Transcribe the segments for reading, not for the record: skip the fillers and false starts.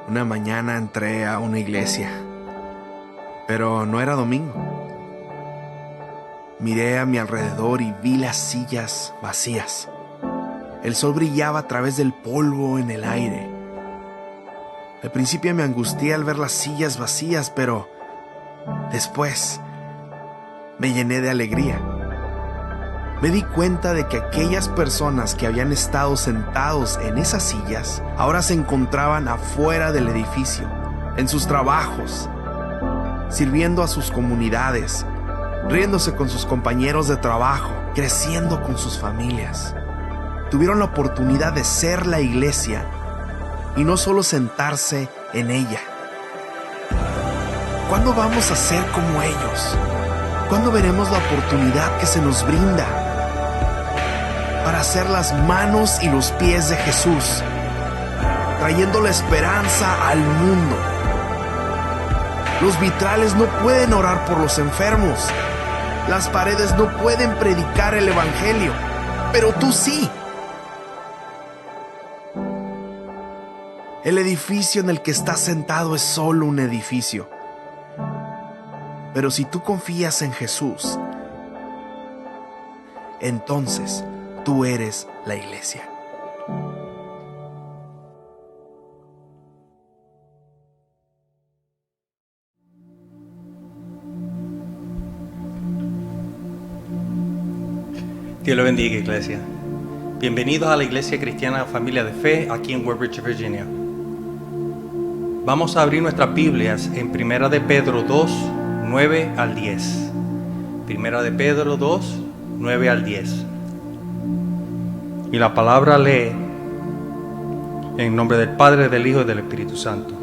Una mañana entré a una iglesia, pero no era domingo. Miré a mi alrededor y vi las sillas vacías. El sol brillaba a través del polvo en el aire. Al principio me angustié al ver las sillas vacías, pero después me llené de alegría. Me di cuenta de que aquellas personas que habían estado sentados en esas sillas ahora se encontraban afuera del edificio, en sus trabajos, sirviendo a sus comunidades, riéndose con sus compañeros de trabajo, creciendo con sus familias. Tuvieron la oportunidad de ser la iglesia y no solo sentarse en ella. ¿Cuándo vamos a ser como ellos? ¿Cuándo veremos la oportunidad que se nos brinda para ser las manos y los pies de Jesús, trayendo la esperanza al mundo? Los vitrales no pueden orar por los enfermos. Las paredes no pueden predicar el evangelio, pero tú sí. El edificio en el que estás sentado es solo un edificio. Pero si tú confías en Jesús, entonces tú eres la iglesia. Dios le bendiga, iglesia. Bienvenidos a la Iglesia Cristiana Familia de Fe aquí en Woodbridge, Virginia. Vamos a abrir nuestras Biblias en 1 de Pedro 2, 9 al 10. 1 de Pedro 2, 9 al 10. Y la palabra lee en nombre del Padre, del Hijo y del Espíritu Santo.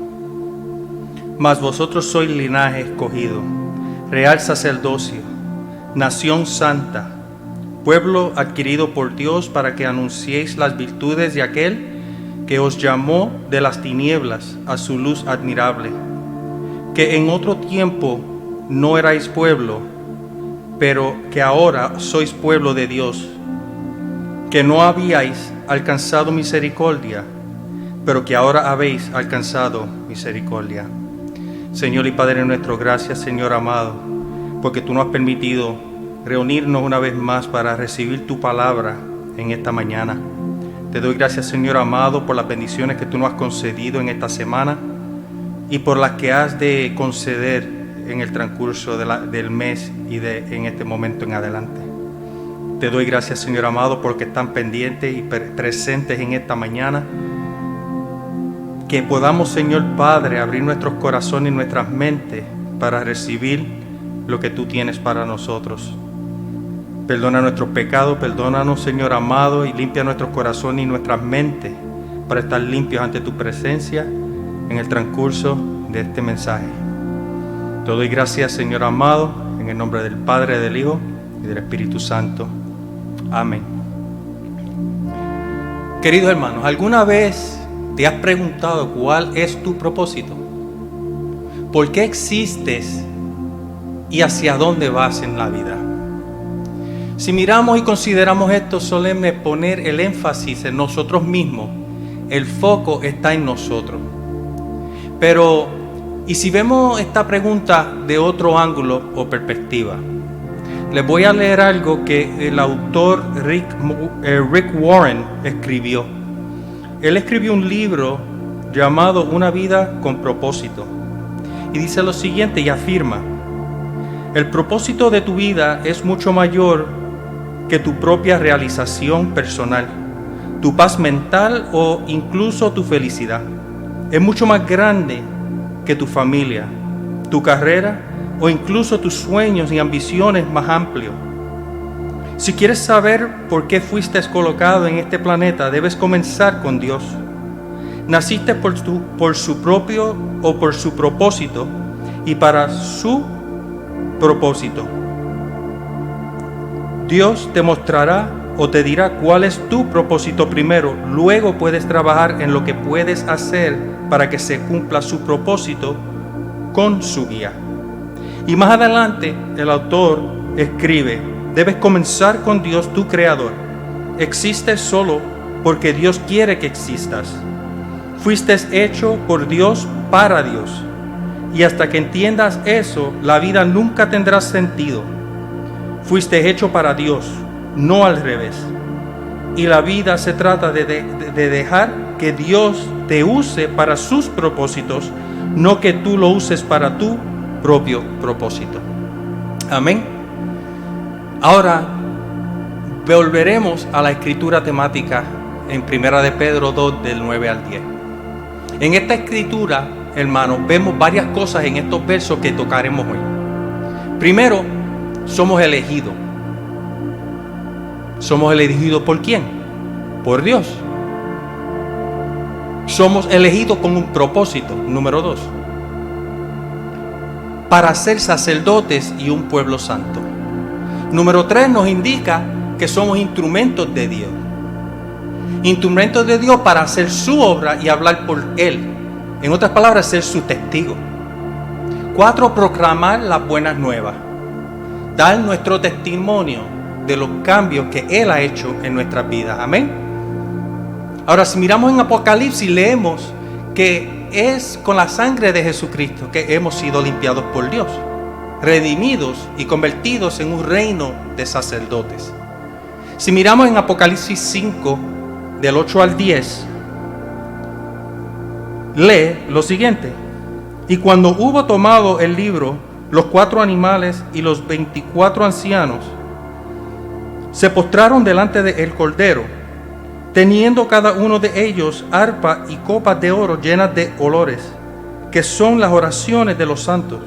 Mas vosotros sois linaje escogido, real sacerdocio, nación santa, pueblo adquirido por Dios para que anunciéis las virtudes de aquel que os llamó de las tinieblas a su luz admirable, que en otro tiempo no erais pueblo, pero que ahora sois pueblo de Dios, que no habíais alcanzado misericordia, pero que ahora habéis alcanzado misericordia. Señor y Padre nuestro, gracias, Señor amado, porque tú nos has permitido reunirnos una vez más para recibir tu palabra en esta mañana. Te doy gracias, Señor amado, por las bendiciones que tú nos has concedido en esta semana y por las que has de conceder en el transcurso del mes y en este momento en adelante. Te doy gracias, Señor amado, porque están pendientes y presentes en esta mañana. Que podamos, Señor Padre, abrir nuestros corazones y nuestras mentes para recibir lo que tú tienes para nosotros. Perdona nuestros pecados, perdónanos, Señor amado, y limpia nuestros corazones y nuestras mentes para estar limpios ante tu presencia en el transcurso de este mensaje. Te doy gracias, Señor amado, en el nombre del Padre, del Hijo y del Espíritu Santo. Amén. Queridos hermanos, ¿alguna vez te has preguntado cuál es tu propósito? ¿Por qué existes y hacia dónde vas en la vida? Si miramos y consideramos esto solemne, poner el énfasis en nosotros mismos, el foco está en nosotros. Pero, ¿y si vemos esta pregunta de otro ángulo o perspectiva? Les voy a leer algo que el autor Rick Warren escribió. Él escribió un libro llamado Una vida con propósito. Y dice lo siguiente y afirma: el propósito de tu vida es mucho mayor que tu propia realización personal, tu paz mental o incluso tu felicidad. Es mucho más grande que tu familia, tu carrera o incluso tus sueños y ambiciones más amplios. Si quieres saber por qué fuiste colocado en este planeta, debes comenzar con Dios. Naciste por su propio o por su propósito y para su propósito. Dios te mostrará o te dirá cuál es tu propósito primero. Luego puedes trabajar en lo que puedes hacer para que se cumpla su propósito con su guía. Y más adelante el autor escribe: debes comenzar con Dios, tu creador. Existes solo porque Dios quiere que existas. Fuiste hecho por Dios para Dios. Y hasta que entiendas eso, la vida nunca tendrá sentido. Fuiste hecho para Dios, no al revés. Y la vida se trata de dejar que Dios te use para sus propósitos, no que tú lo uses para tu propio propósito. Amén. Ahora volveremos a la escritura temática en 1 de Pedro 2 del 9 al 10. En esta escritura, hermanos, vemos varias cosas en estos versos que tocaremos hoy. Primero, somos elegidos. ¿Somos elegidos por quién? Por Dios. Somos elegidos con un propósito, número 2. Para ser sacerdotes y un pueblo santo. Número 3 nos indica que somos instrumentos de Dios. Instrumentos de Dios para hacer su obra y hablar por Él. En otras palabras, ser su testigo. 4, proclamar las buenas nuevas. Dar nuestro testimonio de los cambios que Él ha hecho en nuestras vidas. Amén. Ahora, si miramos en Apocalipsis, leemos que es con la sangre de Jesucristo que hemos sido limpiados por Dios, redimidos y convertidos en un reino de sacerdotes. Si miramos en Apocalipsis 5, del 8 al 10, lee lo siguiente: y cuando hubo tomado el libro, los 4 animales y los 24 ancianos se postraron delante del Cordero, teniendo cada uno de ellos arpa y copas de oro llenas de olores, que son las oraciones de los santos.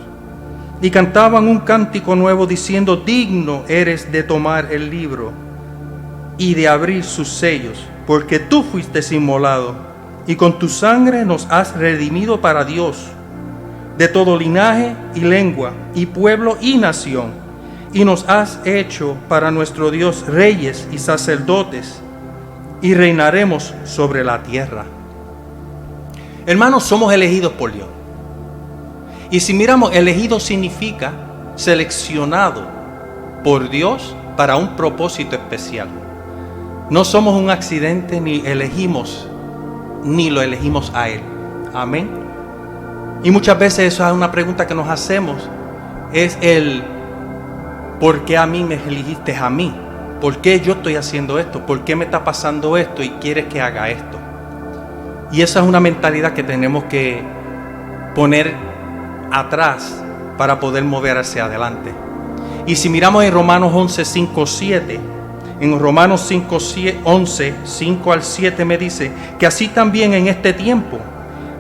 Y cantaban un cántico nuevo diciendo: digno eres de tomar el libro y de abrir sus sellos, porque tú fuiste inmolado, y con tu sangre nos has redimido para Dios, de todo linaje y lengua, y pueblo y nación, y nos has hecho para nuestro Dios reyes y sacerdotes, y reinaremos sobre la tierra. Hermanos, somos elegidos por Dios. Y si miramos, elegido significa seleccionado por Dios para un propósito especial. No somos un accidente, ni lo elegimos a Él. Amén. Y muchas veces eso es una pregunta que nos hacemos. Es el ¿por qué a mí me elegiste a mí? ¿Por qué yo estoy haciendo esto? ¿Por qué me está pasando esto y quieres que haga esto? Y esa es una mentalidad que tenemos que poner atrás para poder mover hacia adelante. Y si miramos en Romanos 11, 5, 7, en Romanos 5, 11, 5 al 7 me dice que así también en este tiempo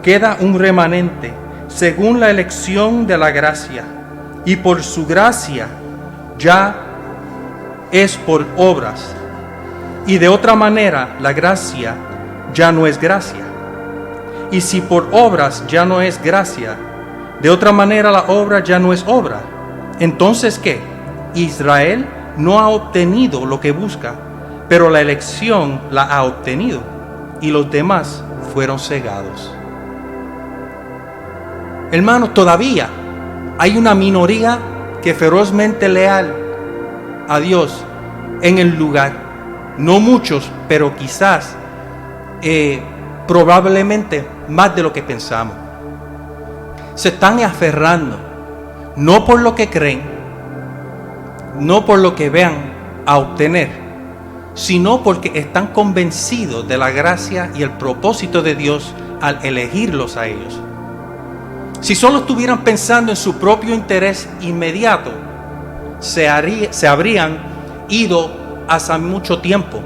queda un remanente según la elección de la gracia, y por su gracia ya es por obras, y de otra manera la gracia ya no es gracia. Y si por obras ya no es gracia, de otra manera la obra ya no es obra. Entonces, ¿qué? Israel no ha obtenido lo que busca, pero la elección la ha obtenido, y los demás fueron cegados. Hermanos, todavía hay una minoría que ferozmente leal a Dios en el lugar. No muchos, pero quizás probablemente más de lo que pensamos. Se están aferrando, no por lo que creen, no por lo que vean a obtener, sino porque están convencidos de la gracia y el propósito de Dios al elegirlos a ellos. Si solo estuvieran pensando en su propio interés inmediato, se habrían ido hace mucho tiempo.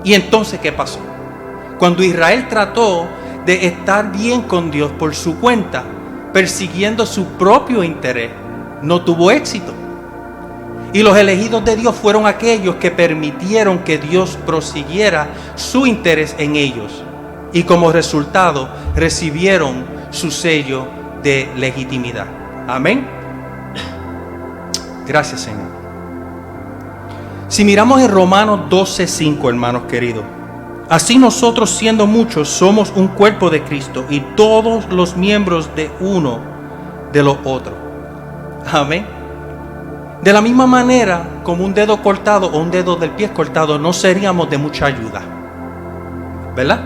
¿Y entonces qué pasó? Cuando Israel trató de estar bien con Dios por su cuenta, persiguiendo su propio interés, no tuvo éxito. Y los elegidos de Dios fueron aquellos que permitieron que Dios prosiguiera su interés en ellos. Y como resultado recibieron su sello de legitimidad. Amén. Gracias, Señor. Si miramos en Romanos 12:5, hermanos queridos, así nosotros, siendo muchos, somos un cuerpo de Cristo y todos los miembros de uno de los otros. Amén. De la misma manera, como un dedo cortado o un dedo del pie cortado, no seríamos de mucha ayuda, ¿verdad?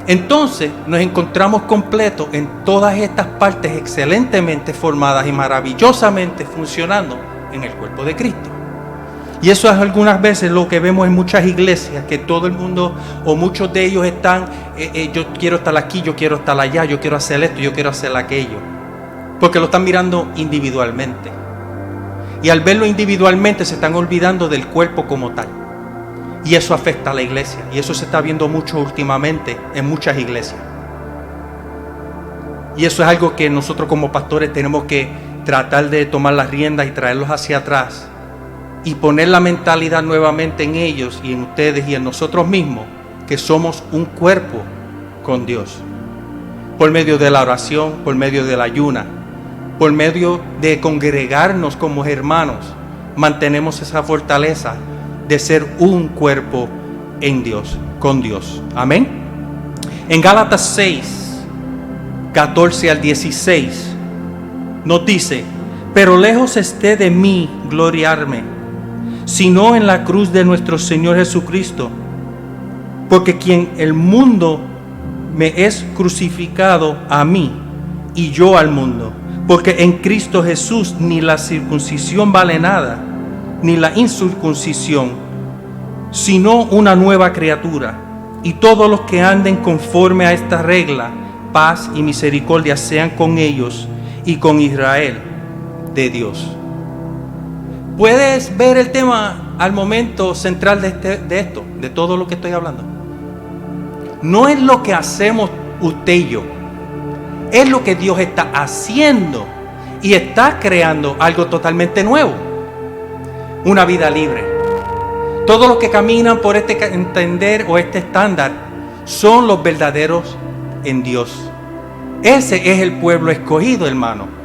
entonces nos encontramos completos en todas estas partes excelentemente formadas y maravillosamente funcionando en el cuerpo de Cristo. Y eso es algunas veces lo que vemos en muchas iglesias, que todo el mundo o muchos de ellos están, yo quiero estar aquí, yo quiero estar allá, yo quiero hacer esto, yo quiero hacer aquello, porque lo están mirando individualmente. Y al verlo individualmente se están olvidando del cuerpo como tal. Y eso afecta a la iglesia. Y eso se está viendo mucho últimamente en muchas iglesias. Y eso es algo que nosotros como pastores tenemos que tratar de tomar las riendas y traerlos hacia atrás. Y poner la mentalidad nuevamente en ellos y en ustedes y en nosotros mismos, que somos un cuerpo con Dios. Por medio de la oración, por medio de la ayuna, por medio de congregarnos como hermanos, mantenemos esa fortaleza de ser un cuerpo en Dios, con Dios. Amén. En Gálatas 6, 14 al 16, nos dice: pero lejos esté de mí gloriarme, sino en la cruz de nuestro Señor Jesucristo, porque quien el mundo me es crucificado a mí y yo al mundo, porque en Cristo Jesús ni la circuncisión vale nada, ni la incircuncisión, sino una nueva criatura. Y todos los que anden conforme a esta regla, paz y misericordia sean con ellos y con Israel de Dios. ¿Puedes ver el tema al momento central de esto, de todo lo que estoy hablando? No es lo que hacemos usted y yo, es lo que Dios está haciendo y está creando algo totalmente nuevo. Una vida libre. Todos los que caminan por este entender o este estándar son los verdaderos en Dios. Ese es el pueblo escogido, hermano.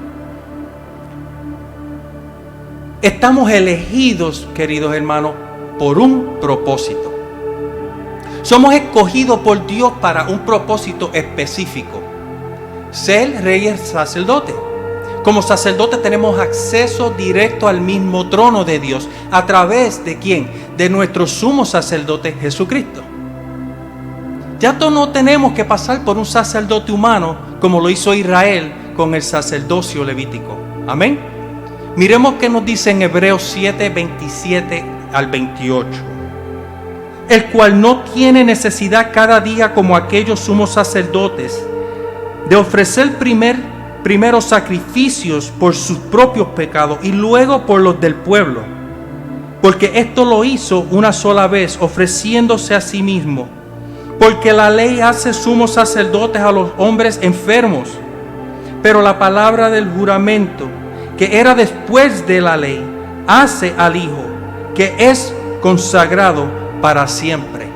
Estamos elegidos, queridos hermanos, por un propósito. Somos escogidos por Dios para un propósito específico. Ser reyes sacerdotes. Como sacerdotes tenemos acceso directo al mismo trono de Dios. ¿A través de quién? De nuestro sumo sacerdote Jesucristo. Ya no tenemos que pasar por un sacerdote humano como lo hizo Israel con el sacerdocio levítico. Amén. Miremos qué nos dice en Hebreos 7, 27 al 28. El cual no tiene necesidad cada día como aquellos sumos sacerdotes de ofrecer primero sacrificios por sus propios pecados y luego por los del pueblo, porque esto lo hizo una sola vez, ofreciéndose a sí mismo. Porque la ley hace sumos sacerdotes a los hombres enfermos, pero la palabra del juramento, que era después de la ley, hace al Hijo, que es consagrado para siempre.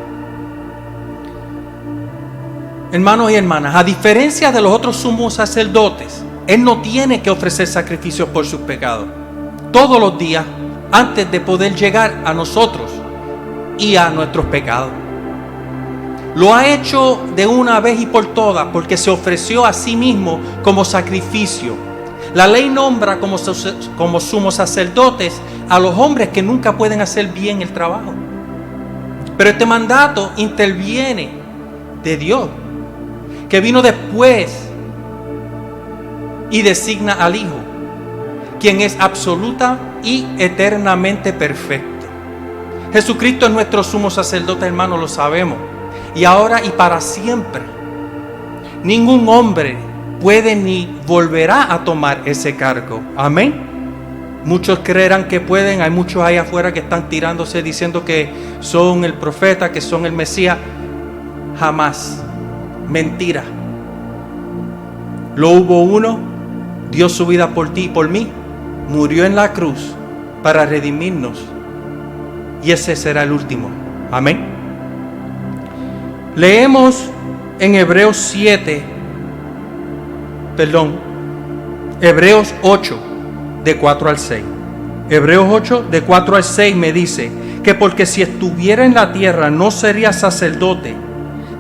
Hermanos y hermanas, a diferencia de los otros sumos sacerdotes, Él no tiene que ofrecer sacrificios por sus pecados todos los días antes de poder llegar a nosotros y a nuestros pecados. Lo ha hecho de una vez y por todas porque se ofreció a sí mismo como sacrificio. La ley nombra como sumos sacerdotes a los hombres que nunca pueden hacer bien el trabajo. Pero este mandato interviene de Dios, que vino después y designa al Hijo, quien es absoluta y eternamente perfecto. Jesucristo es nuestro sumo sacerdote, hermano, lo sabemos. Y ahora y para siempre. Ningún hombre puede ni volverá a tomar ese cargo. Amén. Muchos creerán que pueden. Hay muchos ahí afuera que están tirándose diciendo que son el profeta, que son el Mesías. Jamás. Mentira. Lo hubo uno, dio su vida por ti y por mí, murió en la cruz para redimirnos, y ese será el último. Amén. Leemos en Hebreos 8, de 4 al 6. Hebreos 8, de 4 al 6 me dice que porque si estuviera en la tierra no sería sacerdote,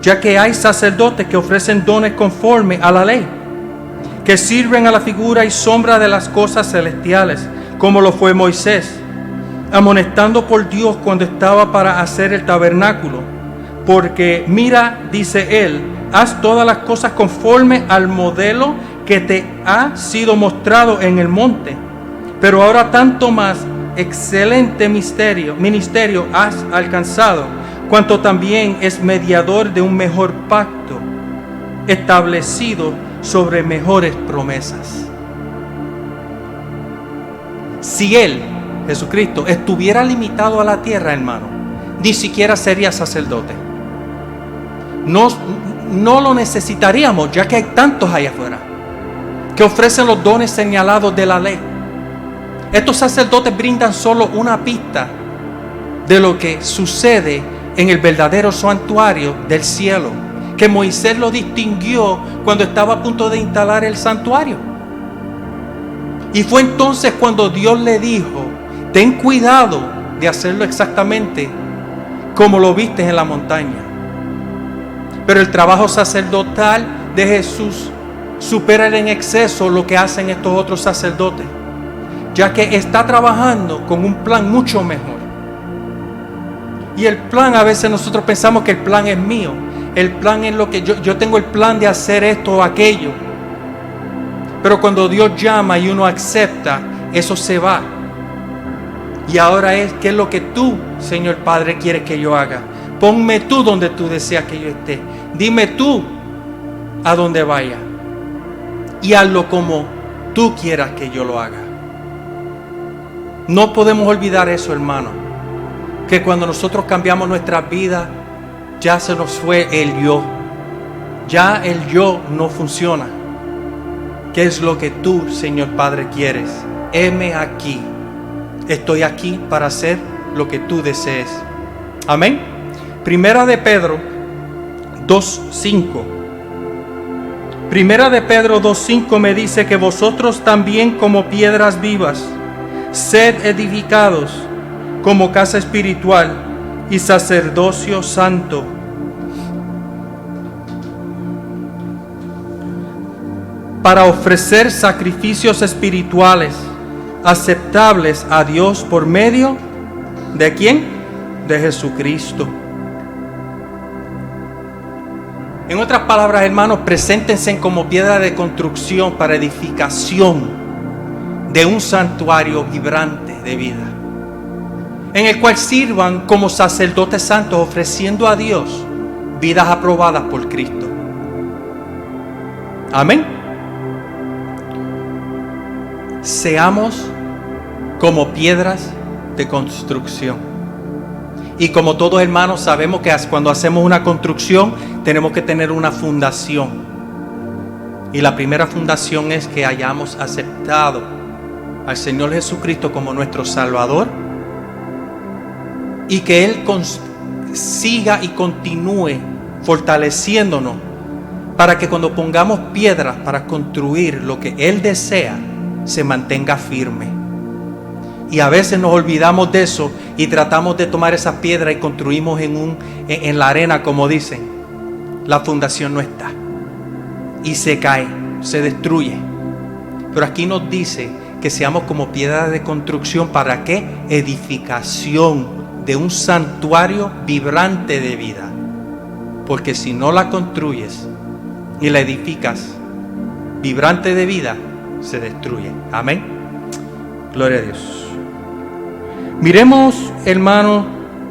ya que hay sacerdotes que ofrecen dones conforme a la ley, que sirven a la figura y sombra de las cosas celestiales, como lo fue Moisés, amonestando por Dios cuando estaba para hacer el tabernáculo. Porque mira, dice él, haz todas las cosas conforme al modelo que te ha sido mostrado en el monte. Pero ahora tanto más excelente ministerio has alcanzado, cuanto también es mediador de un mejor pacto, establecido sobre mejores promesas. Si Él, Jesucristo, estuviera limitado a la tierra, hermano, ni siquiera sería sacerdote. No lo necesitaríamos, ya que hay tantos allá afuera que ofrecen los dones señalados de la ley. Estos sacerdotes brindan solo una pista de lo que sucede en el verdadero santuario del cielo, que Moisés lo distinguió cuando estaba a punto de instalar el santuario. Y fue entonces cuando Dios le dijo: ten cuidado de hacerlo exactamente como lo viste en la montaña. Pero el trabajo sacerdotal de Jesús supera en exceso lo que hacen estos otros sacerdotes, ya que está trabajando con un plan mucho mejor. Y el plan, a veces nosotros pensamos que el plan es mío. El plan es lo que yo tengo el plan de hacer esto o aquello. Pero cuando Dios llama y uno acepta, eso se va. Y ahora ¿qué es lo que tú, Señor Padre, quieres que yo haga? Ponme tú donde tú deseas que yo esté. Dime tú a dónde vaya. Y hazlo como tú quieras que yo lo haga. No podemos olvidar eso, hermano. Que cuando nosotros cambiamos nuestra vida, ya se nos fue el yo. Ya el yo no funciona. ¿Qué es lo que tú, Señor Padre, quieres? Heme aquí. Estoy aquí para hacer lo que tú desees. Amén. Primera de Pedro 2:5. Primera de Pedro 2:5 me dice que vosotros también, como piedras vivas, sed edificados como casa espiritual y sacerdocio santo, para ofrecer sacrificios espirituales aceptables a Dios por medio ¿de quién? De Jesucristo. En otras palabras, hermanos, preséntense como piedra de construcción para edificación de un santuario vibrante de vida, en el cual sirvan como sacerdotes santos, ofreciendo a Dios vidas aprobadas por Cristo. Amén. Seamos como piedras de construcción. Y como todos, hermanos, sabemos que cuando hacemos una construcción tenemos que tener una fundación. Y la primera fundación es que hayamos aceptado al Señor Jesucristo como nuestro Salvador, y que Él siga y continúe fortaleciéndonos para que cuando pongamos piedras para construir lo que Él desea, se mantenga firme. Y a veces nos olvidamos de eso y tratamos de tomar esa piedra y construimos en la arena, como dicen. La fundación no está y se cae, se destruye. Pero aquí nos dice que seamos como piedras de construcción. ¿Para qué? Edificación de un santuario vibrante de vida. Porque si no la construyes y la edificas vibrante de vida, se destruye. Amén. Gloria a Dios. Miremos, hermano,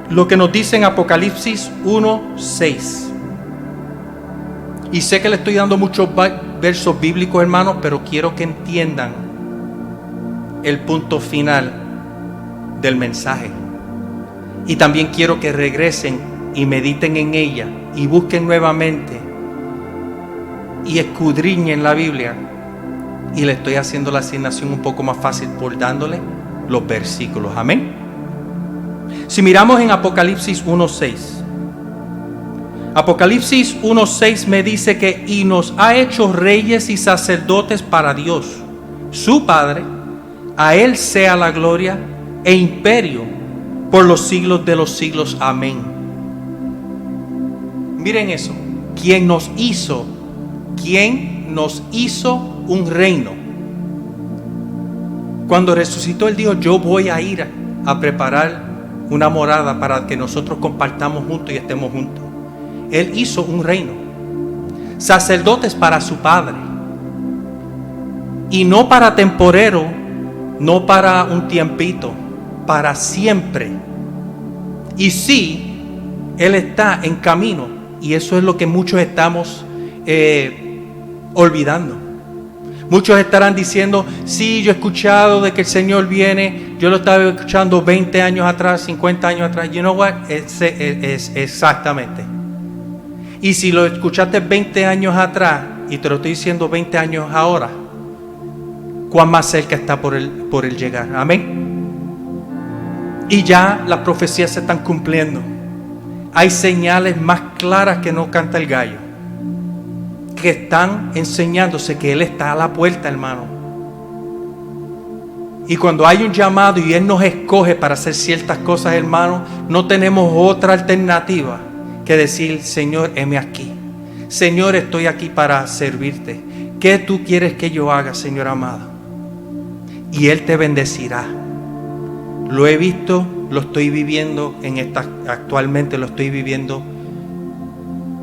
lo que nos dice en Apocalipsis 1:6. Y sé que le estoy dando muchos versos bíblicos, hermanos, pero quiero que entiendan el punto final del mensaje. Y también quiero que regresen y mediten en ella y busquen nuevamente y escudriñen la Biblia. Y le estoy haciendo la asignación un poco más fácil por dándole los versículos. Amén. Si miramos en Apocalipsis 1:6, Apocalipsis 1:6 me dice que y nos ha hecho reyes y sacerdotes para Dios, su Padre. A Él sea la gloria e imperio por los siglos de los siglos. Amén. Miren eso. ¿Quién nos hizo un reino? Cuando resucitó, Él dijo: yo voy a ir a preparar una morada para que nosotros compartamos juntos y estemos juntos. Él hizo un reino. sacerdotes para su Padre. Y no para temporero, no para un tiempito, para siempre. Y sí, Él está en camino, y eso es lo que muchos estamos olvidando. Muchos estarán diciendo, sí, yo he escuchado de que el Señor viene, yo lo estaba escuchando 20 años atrás, 50 años atrás. You know what? Es exactamente. Y si lo escuchaste 20 años atrás, y te lo estoy diciendo 20 años ahora, ¿cuán más cerca está por el llegar? Amén. Y ya las profecías se están cumpliendo. Hay señales más claras que no canta el gallo, que están enseñándose que Él está a la puerta, hermano. Y cuando hay un llamado y Él nos escoge para hacer ciertas cosas, hermano, no tenemos otra alternativa que decir, Señor, heme aquí. Señor, estoy aquí para servirte. ¿Qué tú quieres que yo haga, Señor amado? Y Él te bendecirá. Lo he visto, lo estoy viviendo actualmente lo estoy viviendo,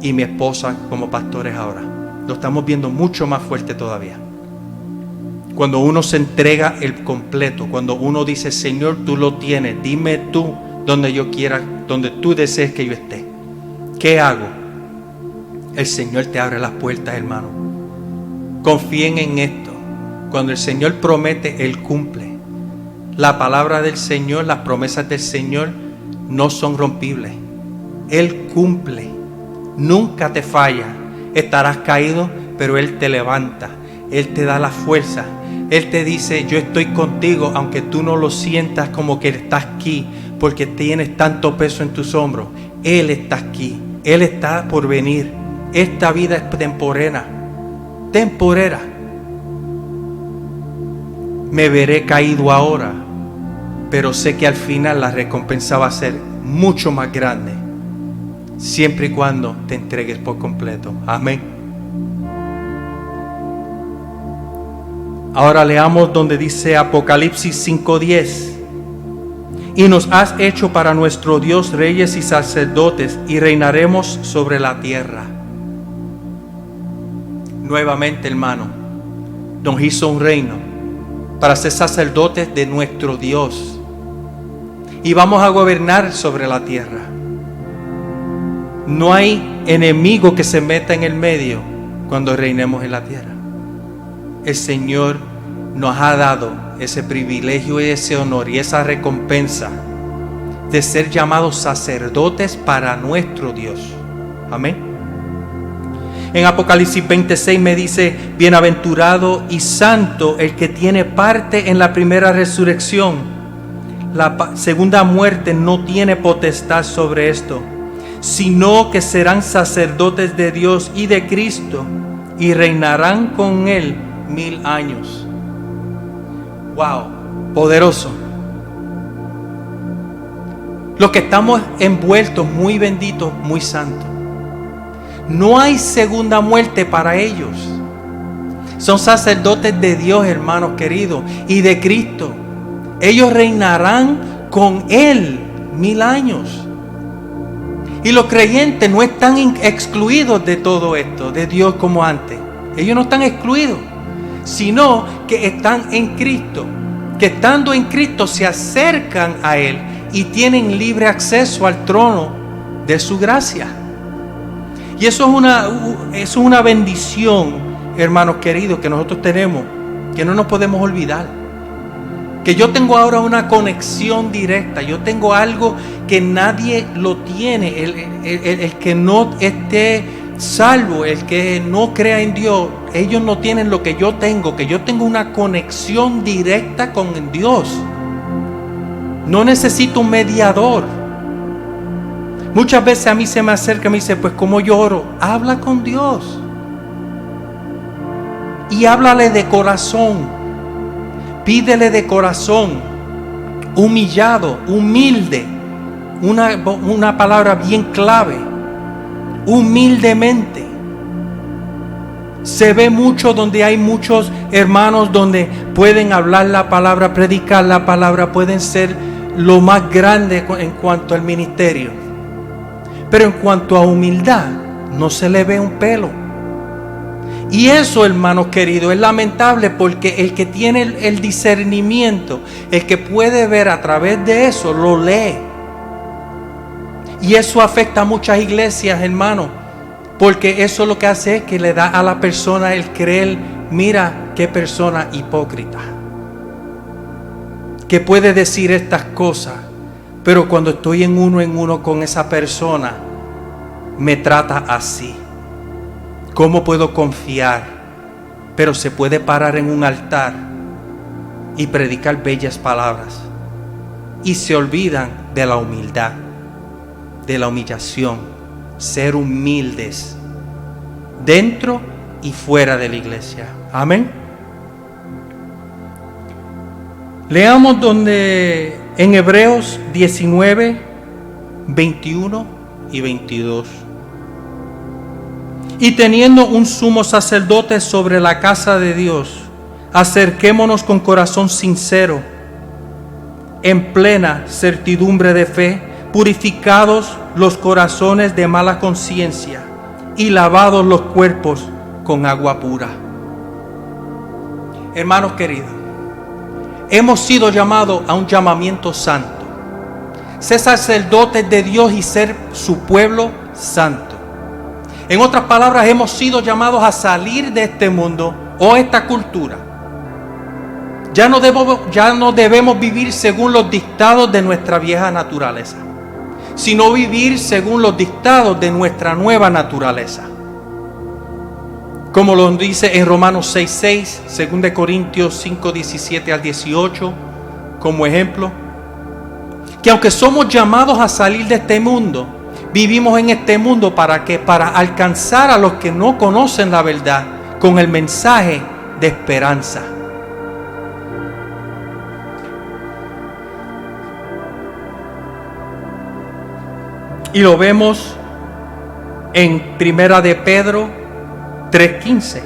y mi esposa como pastores ahora. Lo estamos viendo mucho más fuerte todavía. Cuando uno se entrega el completo, cuando uno dice, Señor, tú lo tienes, dime tú donde yo quiera, donde tú desees que yo esté. ¿Qué hago? El Señor te abre las puertas, hermano. Confíen en esto. Cuando el Señor promete, Él cumple. La palabra del Señor, las promesas del Señor no son rompibles. Él cumple. Nunca te falla. Estarás caído, pero Él te levanta. Él te da la fuerza. Él te dice, yo estoy contigo, aunque tú no lo sientas como que estás aquí, porque tienes tanto peso en tus hombros. Él está aquí. Él está por venir. Esta vida es temporera. Temporera. Me veré caído ahora, pero sé que al final la recompensa va a ser mucho más grande, siempre y cuando te entregues por completo. Amén. Ahora leamos donde dice Apocalipsis 5:10. Y nos has hecho para nuestro Dios reyes y sacerdotes, y reinaremos sobre la tierra. Nuevamente, hermano, nos hizo un reino para ser sacerdotes de nuestro Dios, y vamos a gobernar sobre la tierra. No hay enemigo que se meta en el medio cuando reinemos en la tierra. El Señor nos ha dado ese privilegio y ese honor y esa recompensa de ser llamados sacerdotes para nuestro Dios. Amén. En Apocalipsis 26 me dice, bienaventurado y santo el que tiene parte en la primera resurrección. La segunda muerte no tiene potestad sobre esto, sino que serán sacerdotes de Dios y de Cristo, y reinarán con Él 1000 años. Wow, poderoso. Los que estamos envueltos, muy benditos, muy santos. No hay segunda muerte para ellos. Son sacerdotes de Dios, hermanos queridos, y de Cristo. Ellos reinarán con Él 1000 años. Y los creyentes no están excluidos de todo esto, de Dios como antes. Ellos no están excluidos, sino que están en Cristo. Que estando en Cristo se acercan a Él y tienen libre acceso al trono de su gracia. Y eso es una bendición, hermanos queridos, que nosotros tenemos, que no nos podemos olvidar. Que yo tengo ahora una conexión directa. Yo tengo algo que nadie lo tiene. El que no esté salvo, el que no crea en Dios, ellos no tienen lo que yo tengo. Que yo tengo una conexión directa con Dios. No necesito un mediador. Muchas veces a mí se me acerca y me dice, pues ¿cómo yo oro? Habla con Dios. Y háblale de corazón. Pídele de corazón. Humillado, humilde. Una palabra bien clave. Humildemente. Se ve mucho donde hay muchos hermanos donde pueden hablar la palabra, predicar la palabra, pueden ser lo más grande en cuanto al ministerio. Pero en cuanto a humildad, no se le ve un pelo. Y eso, hermanos queridos, es lamentable porque el que tiene el discernimiento, el que puede ver a través de eso, lo lee. Y eso afecta a muchas iglesias, hermanos, porque eso lo que hace es que le da a la persona el creer, mira qué persona hipócrita, que puede decir estas cosas, pero cuando estoy en uno con esa persona, me trata así. ¿Cómo puedo confiar? Pero se puede parar en un altar y predicar bellas palabras y se olvidan de la humildad, de la humillación, ser humildes dentro y fuera de la iglesia. Amén. Leamos donde en Hebreos 19, 21 y 22. Y teniendo un sumo sacerdote sobre la casa de Dios, acerquémonos con corazón sincero, en plena certidumbre de fe, purificados los corazones de mala conciencia y lavados los cuerpos con agua pura. Hermanos queridos, hemos sido llamados a un llamamiento santo, ser sacerdotes de Dios y ser su pueblo santo. En otras palabras, hemos sido llamados a salir de este mundo o esta cultura. Ya no debemos vivir según los dictados de nuestra vieja naturaleza, sino vivir según los dictados de nuestra nueva naturaleza. Como lo dice en Romanos 6:6, 2 Corintios 5:17 al 18, como ejemplo, que aunque somos llamados a salir de este mundo, vivimos en este mundo ¿para qué? Para alcanzar a los que no conocen la verdad con el mensaje de esperanza. Y lo vemos en Primera de Pedro 3:15.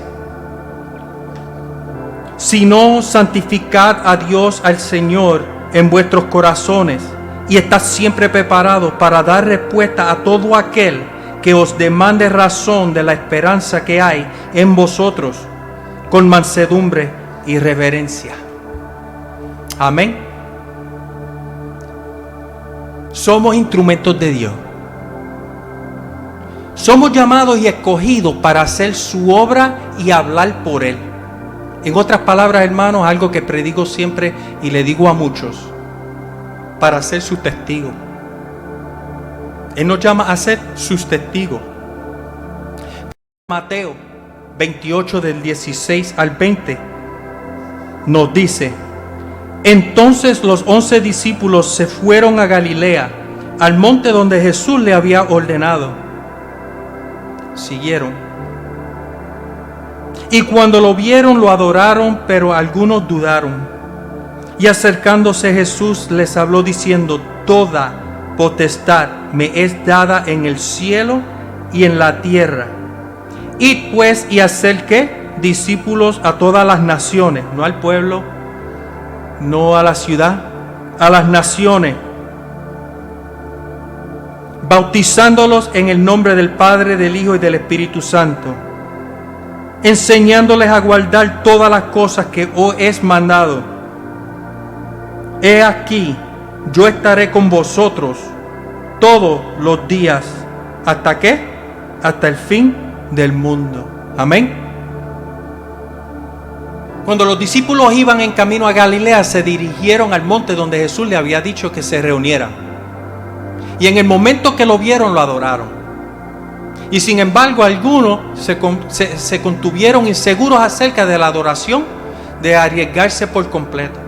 Sino santificad a Dios, al Señor, en vuestros corazones, y estad siempre preparados para dar respuesta a todo aquel que os demande razón de la esperanza que hay en vosotros, con mansedumbre y reverencia. Amén. Somos instrumentos de Dios. Somos llamados y escogidos para hacer su obra y hablar por Él. En otras palabras, hermanos, algo que predico siempre y le digo a muchos, para ser sus testigos. Él nos llama a ser sus testigos. Mateo 28 del 16 al 20 nos dice: entonces los 11 discípulos se fueron a Galilea, al monte donde Jesús le había ordenado. Siguieron. Y cuando lo vieron, lo adoraron, pero algunos dudaron. Y acercándose Jesús les habló diciendo: toda potestad me es dada en el cielo y en la tierra. Id pues y hacer ¿qué? Discípulos a todas las naciones, no al pueblo, no a la ciudad, a las naciones, bautizándolos en el nombre del Padre, del Hijo y del Espíritu Santo, enseñándoles a guardar todas las cosas que os he mandado. He aquí, yo estaré con vosotros todos los días. ¿Hasta qué? Hasta el fin del mundo. Amén. Cuando los discípulos iban en camino a Galilea, se dirigieron al monte donde Jesús le había dicho que se reunieran. Y en el momento que lo vieron, lo adoraron. Y sin embargo, algunos se contuvieron inseguros acerca de la adoración, de arriesgarse por completo.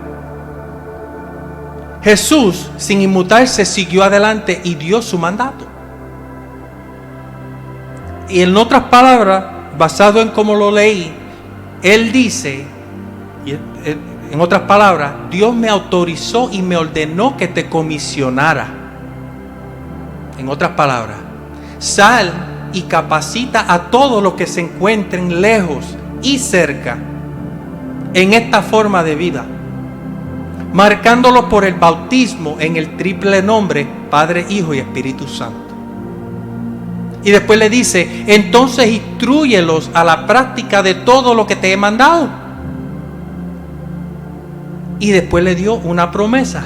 Jesús, sin inmutarse, siguió adelante y dio su mandato. Y en otras palabras, basado en cómo lo leí, Él dice, en otras palabras, Dios me autorizó y me ordenó que te comisionara. En otras palabras, sal y capacita a todos los que se encuentren lejos y cerca en esta forma de vida, marcándolo por el bautismo en el triple nombre Padre, Hijo y Espíritu Santo. Y después le dice, entonces instrúyelos a la práctica de todo lo que te he mandado. Y después le dio una promesa.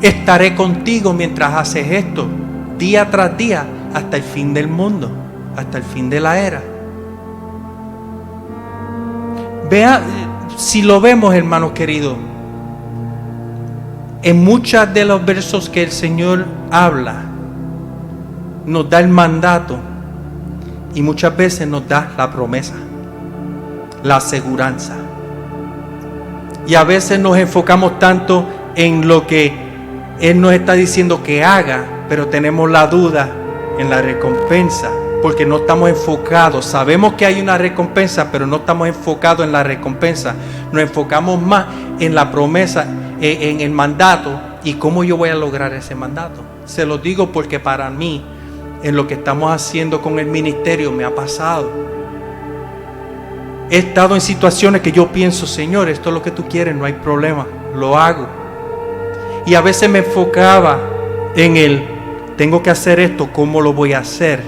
Estaré contigo mientras haces esto, día tras día, hasta el fin del mundo, hasta el fin de la era. Vea, si lo vemos, hermanos queridos, en muchos de los versos que el Señor habla, nos da el mandato y muchas veces nos da la promesa, la aseguranza. Y a veces nos enfocamos tanto en lo que Él nos está diciendo que haga, pero tenemos la duda en la recompensa, porque no estamos enfocados. Sabemos que hay una recompensa, pero no estamos enfocados en la recompensa. Nos enfocamos más en la promesa, en el mandato y cómo yo voy a lograr ese mandato. Se lo digo porque para mí, en lo que estamos haciendo con el ministerio, me ha pasado. He estado en situaciones que yo pienso, Señor, esto es lo que tú quieres, no hay problema, lo hago. Y a veces me enfocaba en el, tengo que hacer esto, ¿cómo lo voy a hacer?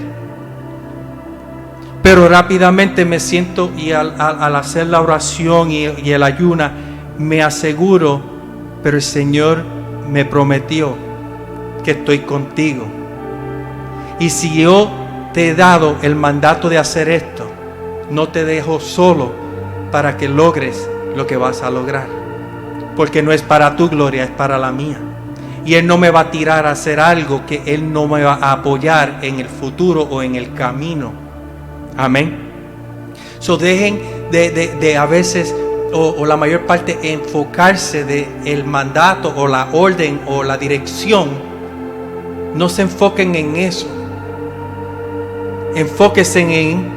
Pero rápidamente me siento y al hacer la oración y el ayuno, me aseguro, pero el Señor me prometió que estoy contigo. Y si yo te he dado el mandato de hacer esto, no te dejo solo para que logres lo que vas a lograr. Porque no es para tu gloria, es para la mía. Y Él no me va a tirar a hacer algo que Él no me va a apoyar en el futuro o en el camino. Amén. So dejen de a veces o la mayor parte enfocarse de el mandato o la orden o la dirección. No se enfoquen en eso. Enfóquense en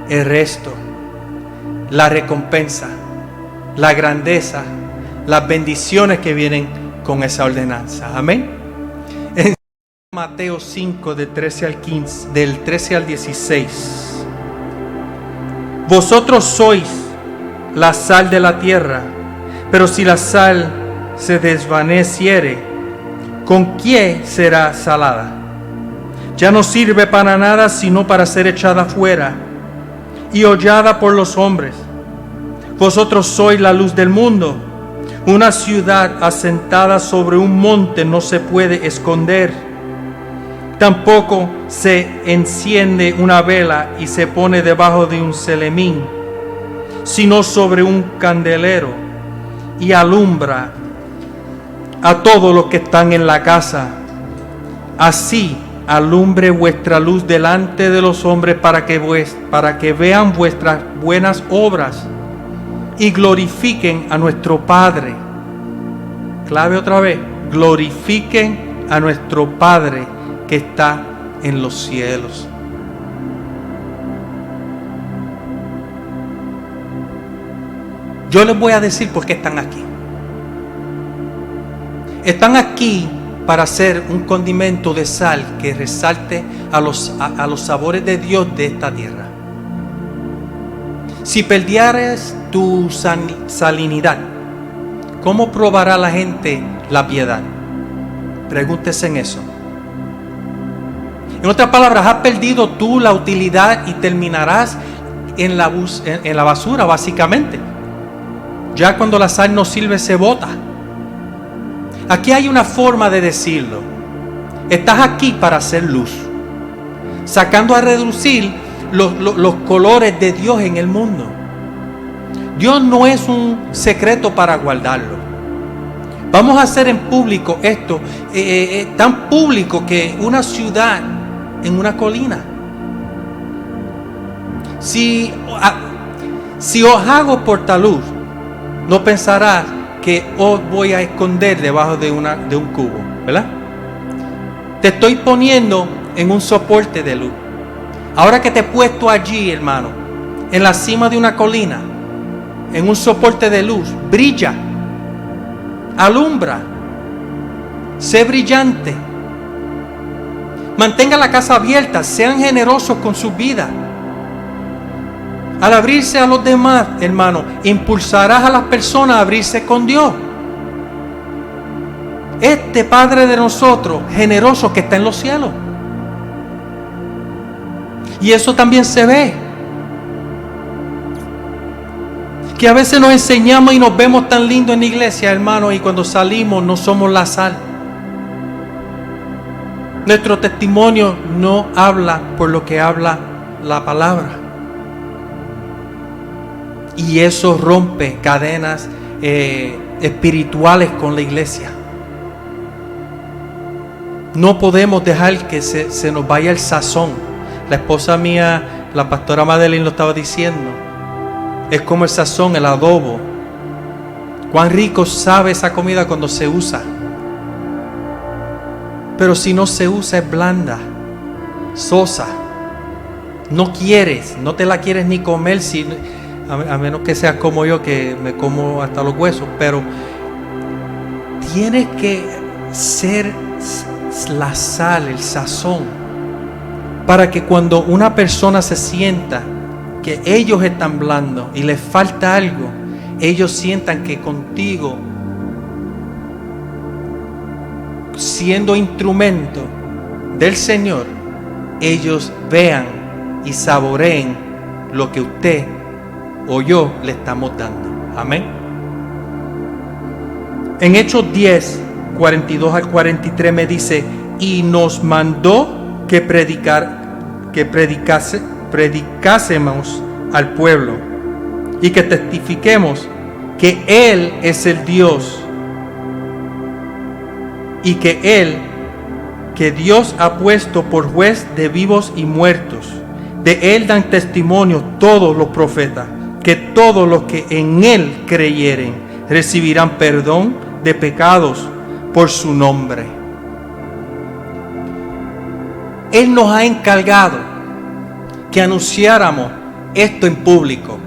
el resto, la recompensa, la grandeza, las bendiciones que vienen con esa ordenanza. Amén. En Mateo 5 del 13 al 15, del 13 al 16. Vosotros sois la sal de la tierra, pero si la sal se desvaneciere, ¿con qué será salada? Ya no sirve para nada sino para ser echada fuera y hollada por los hombres. Vosotros sois la luz del mundo. Una ciudad asentada sobre un monte no se puede esconder. Tampoco se enciende una vela y se pone debajo de un celemín, sino sobre un candelero, y alumbra a todos los que están en la casa. Así alumbre vuestra luz delante de los hombres para que vean vuestras buenas obras y glorifiquen a nuestro Padre. Clave otra vez, glorifiquen a nuestro Padre que está en los cielos. Yo les voy a decir por qué están aquí. Están aquí para hacer un condimento de sal que resalte a los sabores de Dios de esta tierra. Si perdieras tu salinidad, ¿cómo probará la gente la piedad? Pregúntese en eso. En otras palabras, has perdido tú la utilidad y terminarás en la basura, básicamente. Ya cuando la sal no sirve, se bota. Aquí hay una forma de decirlo. Estás aquí para hacer luz, sacando a reducir los colores de Dios en el mundo. Dios no es un secreto para guardarlo. Vamos a hacer en público esto, tan público que una ciudad en una colina. Si os hago portaluz, no pensarás que os voy a esconder debajo de un cubo, ¿verdad? Te estoy poniendo en un soporte de luz. Ahora que te he puesto allí, hermano, en la cima de una colina, en un soporte de luz, brilla, alumbra, sé brillante. Mantenga la casa abierta, sean generosos con sus vidas. Al abrirse a los demás, hermano, impulsarás a las personas a abrirse con Dios. Este Padre de nosotros, generoso, que está en los cielos. Y eso también se ve. Que a veces nos enseñamos y nos vemos tan lindos en la iglesia, hermanos, y cuando salimos no somos la sal. Nuestro testimonio no habla por lo que habla la palabra. Y eso rompe cadenas espirituales con la iglesia. No podemos dejar que se nos vaya el sazón. La esposa mía, la pastora Madeline, lo estaba diciendo. Es como el sazón, el adobo. Cuán rico sabe esa comida cuando se usa. Pero si no se usa es blanda, sosa. No quieres, no te la quieres ni comer, a menos que seas como yo, que me como hasta los huesos. Pero tienes que ser la sal, el sazón, para que cuando una persona se sienta que ellos están blandos y les falta algo, ellos sientan que contigo, siendo instrumento del Señor, ellos vean y saboreen lo que usted o yo le estamos dando. Amén. En Hechos 10, 42 al 43 me dice: y nos mandó que predicásemos al pueblo y que testifiquemos que Él es el Dios y que Dios ha puesto por juez de vivos y muertos. De Él dan testimonio todos los profetas, que todos los que en Él creyeren recibirán perdón de pecados por su nombre. Él nos ha encargado que anunciáramos esto en público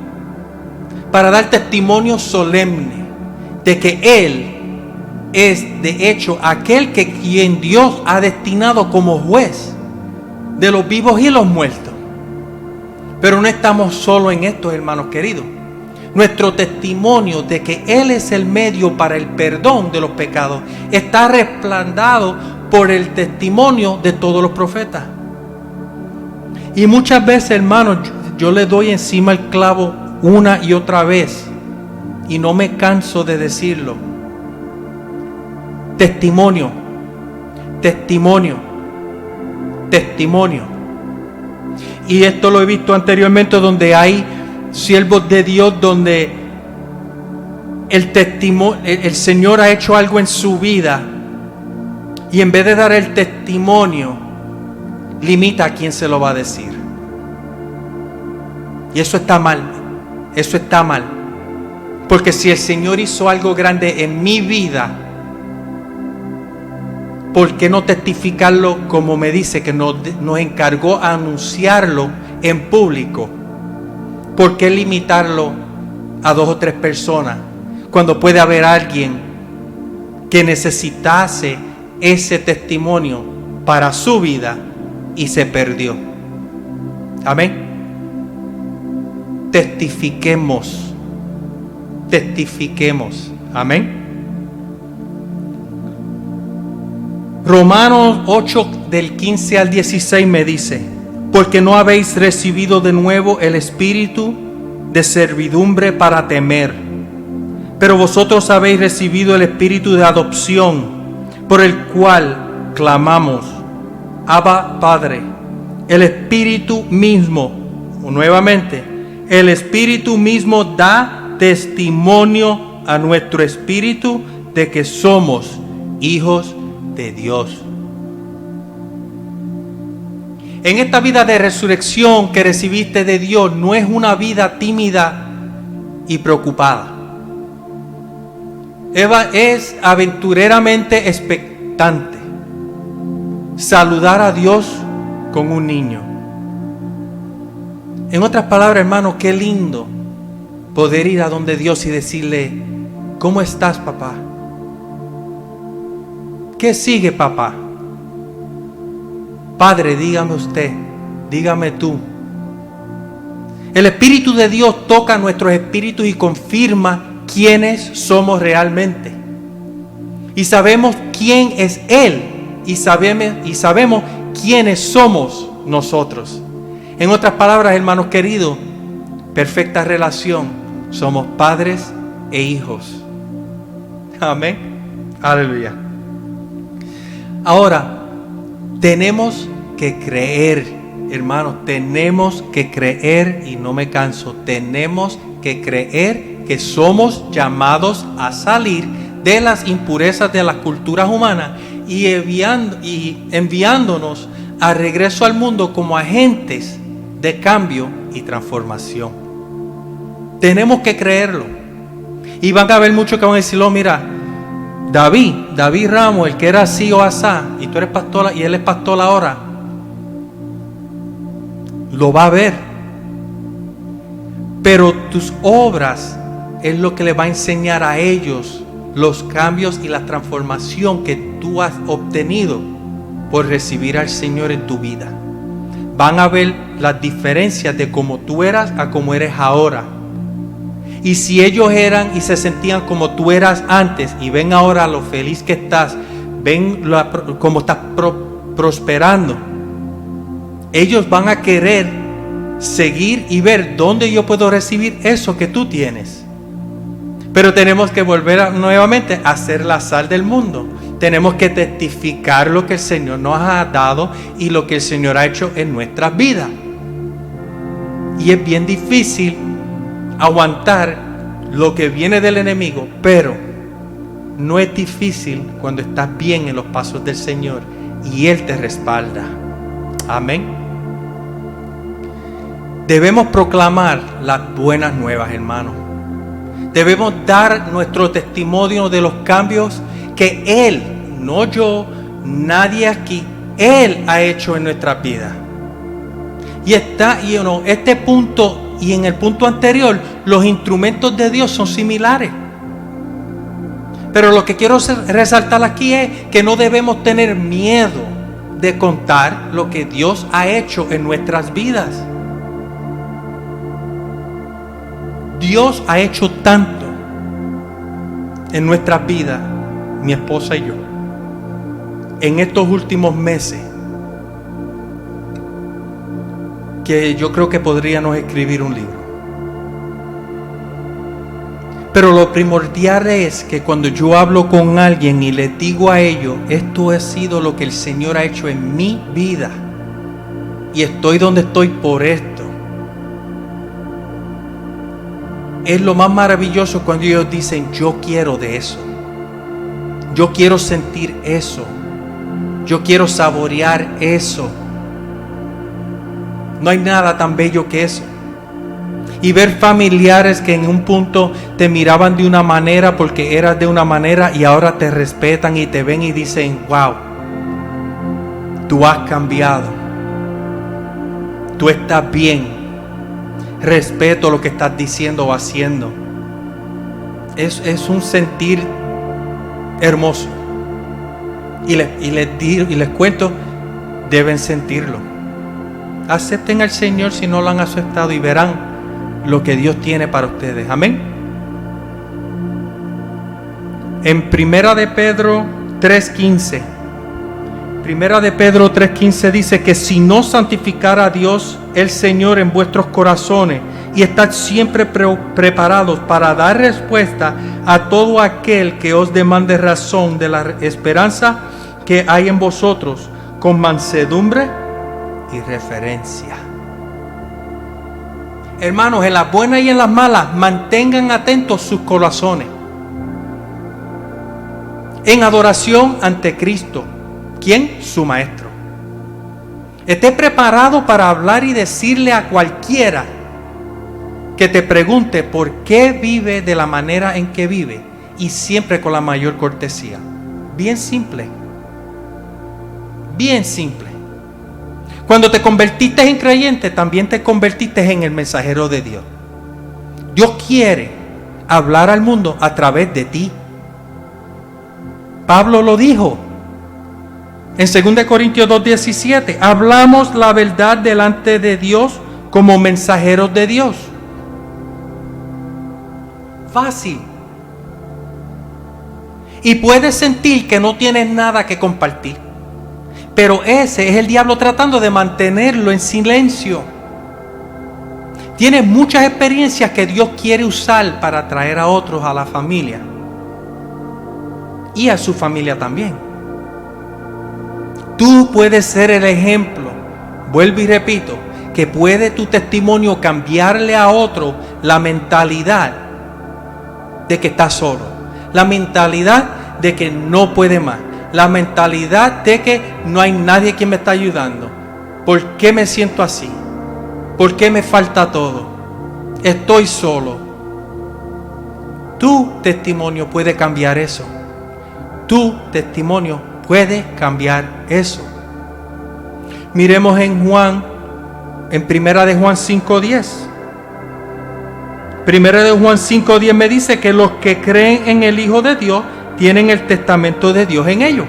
para dar testimonio solemne de que Él es de hecho aquel que quien Dios ha destinado como juez de los vivos y los muertos. Pero no estamos solo en esto, hermanos queridos. Nuestro testimonio de que Él es el medio para el perdón de los pecados está respaldado por el testimonio de todos los profetas. Y muchas veces, hermanos, yo le doy encima el clavo una y otra vez y no me canso de decirlo. Testimonio, testimonio, testimonio. Y esto lo he visto anteriormente donde hay siervos de Dios donde el Señor ha hecho algo en su vida y en vez de dar el testimonio limita a quién se lo va a decir. Y eso está mal. Eso está mal. Porque si el Señor hizo algo grande en mi vida, ¿por qué no testificarlo como me dice que nos encargó a anunciarlo en público? ¿Por qué limitarlo a 2 o 3 personas cuando puede haber alguien que necesitase ese testimonio para su vida y se perdió? Amén. Testifiquemos. Testifiquemos. Amén. Romanos 8 del 15 al 16 me dice: porque no habéis recibido de nuevo el espíritu de servidumbre para temer, pero vosotros habéis recibido el espíritu de adopción, por el cual clamamos: Abba, Padre. El espíritu mismo, nuevamente, el espíritu mismo da testimonio a nuestro espíritu de que somos hijos de Dios. En esta vida de resurrección que recibiste de Dios, no es una vida tímida y preocupada. Eva es aventureramente expectante. Saludar a Dios con un niño. En otras palabras, hermano, qué lindo poder ir a donde Dios y decirle: ¿cómo estás, papá? ¿Qué sigue, papá? Padre, dígame usted, dígame tú. El Espíritu de Dios toca nuestros espíritus y confirma quiénes somos realmente. Y sabemos quién es Él y sabemos quiénes somos nosotros. En otras palabras, hermanos queridos, perfecta relación. Somos padres e hijos. Amén. Aleluya. Ahora, tenemos que creer, hermanos, tenemos que creer, y no me canso, tenemos que creer que somos llamados a salir de las impurezas de las culturas humanas y enviándonos a regreso al mundo como agentes de cambio y transformación. Tenemos que creerlo. Y van a haber muchos que van a decirlo, mira, David Ramos, el que era así o asá, y tú eres pastor y él es pastor ahora, lo va a ver. Pero tus obras es lo que le va a enseñar a ellos los cambios y la transformación que tú has obtenido por recibir al Señor en tu vida. Van a ver las diferencias de cómo tú eras a cómo eres ahora. Y si ellos eran y se sentían como tú eras antes y ven ahora lo feliz que estás, ven cómo estás prosperando, ellos van a querer seguir y ver dónde yo puedo recibir eso que tú tienes. Pero tenemos que volver nuevamente a ser la sal del mundo. Tenemos que testificar lo que el Señor nos ha dado y lo que el Señor ha hecho en nuestras vidas. Y es bien difícil aguantar lo que viene del enemigo, pero no es difícil cuando estás bien en los pasos del Señor y Él te respalda. Amén. Debemos proclamar las buenas nuevas, hermanos. Debemos dar nuestro testimonio de los cambios que Él, no yo, nadie aquí, Él ha hecho en nuestra vida. Y este punto y en el punto anterior, los instrumentos de Dios son similares. Pero lo que quiero resaltar aquí es que no debemos tener miedo de contar lo que Dios ha hecho en nuestras vidas. Dios ha hecho tanto en nuestras vidas, mi esposa y yo, en estos últimos meses, que yo creo que podríamos escribir un libro. Pero lo primordial es que cuando yo hablo con alguien y les digo a ellos, esto ha sido lo que el Señor ha hecho en mi vida y estoy donde estoy por esto. Es lo más maravilloso cuando ellos dicen, yo quiero de eso. Yo quiero sentir eso. Yo quiero saborear eso. No hay nada tan bello que eso. Y ver familiares que en un punto te miraban de una manera porque eras de una manera y ahora te respetan y te ven y dicen, wow, tú has cambiado. Tú estás bien. Respeto lo que estás diciendo o haciendo. Es un sentir hermoso. Y les cuento, deben sentirlo. Acepten al Señor si no lo han aceptado y verán lo que Dios tiene para ustedes. Amén. En Primera de Pedro 3:15. Primera de Pedro 3:15 dice que si no santificara a Dios el Señor en vuestros corazones y estad siempre preparados para dar respuesta a todo aquel que os demande razón de la esperanza que hay en vosotros, con mansedumbre y reverencia. Hermanos, en las buenas y en las malas, mantengan atentos sus corazones en adoración ante Cristo. ¿Quién? Su Maestro. Esté preparado para hablar y decirle a cualquiera que te pregunte por qué vive de la manera en que vive, y siempre con la mayor cortesía. Bien simple. Bien simple. Cuando te convertiste en creyente, también te convertiste en el mensajero de Dios. Dios quiere hablar al mundo a través de ti. Pablo lo dijo en 2 Corintios 2:17. Hablamos la verdad delante de Dios como mensajeros de Dios. Fácil. Y puedes sentir que no tienes nada que compartir. Pero ese es el diablo tratando de mantenerlo en silencio. Tienes muchas experiencias que Dios quiere usar para traer a otros a la familia. Y a su familia también. Tú puedes ser el ejemplo, vuelvo y repito, que puede tu testimonio cambiarle a otro la mentalidad de que está solo, la mentalidad de que no puede más, la mentalidad de que no hay nadie quien me está ayudando. ¿Por qué me siento así? ¿Por qué me falta todo? Estoy solo. Tu testimonio puede cambiar eso. Tu testimonio puede cambiar eso. Miremos en Primera de Juan 5:10. Primera de Juan 5:10 me dice que los que creen en el Hijo de Dios tienen el testamento de Dios en ellos.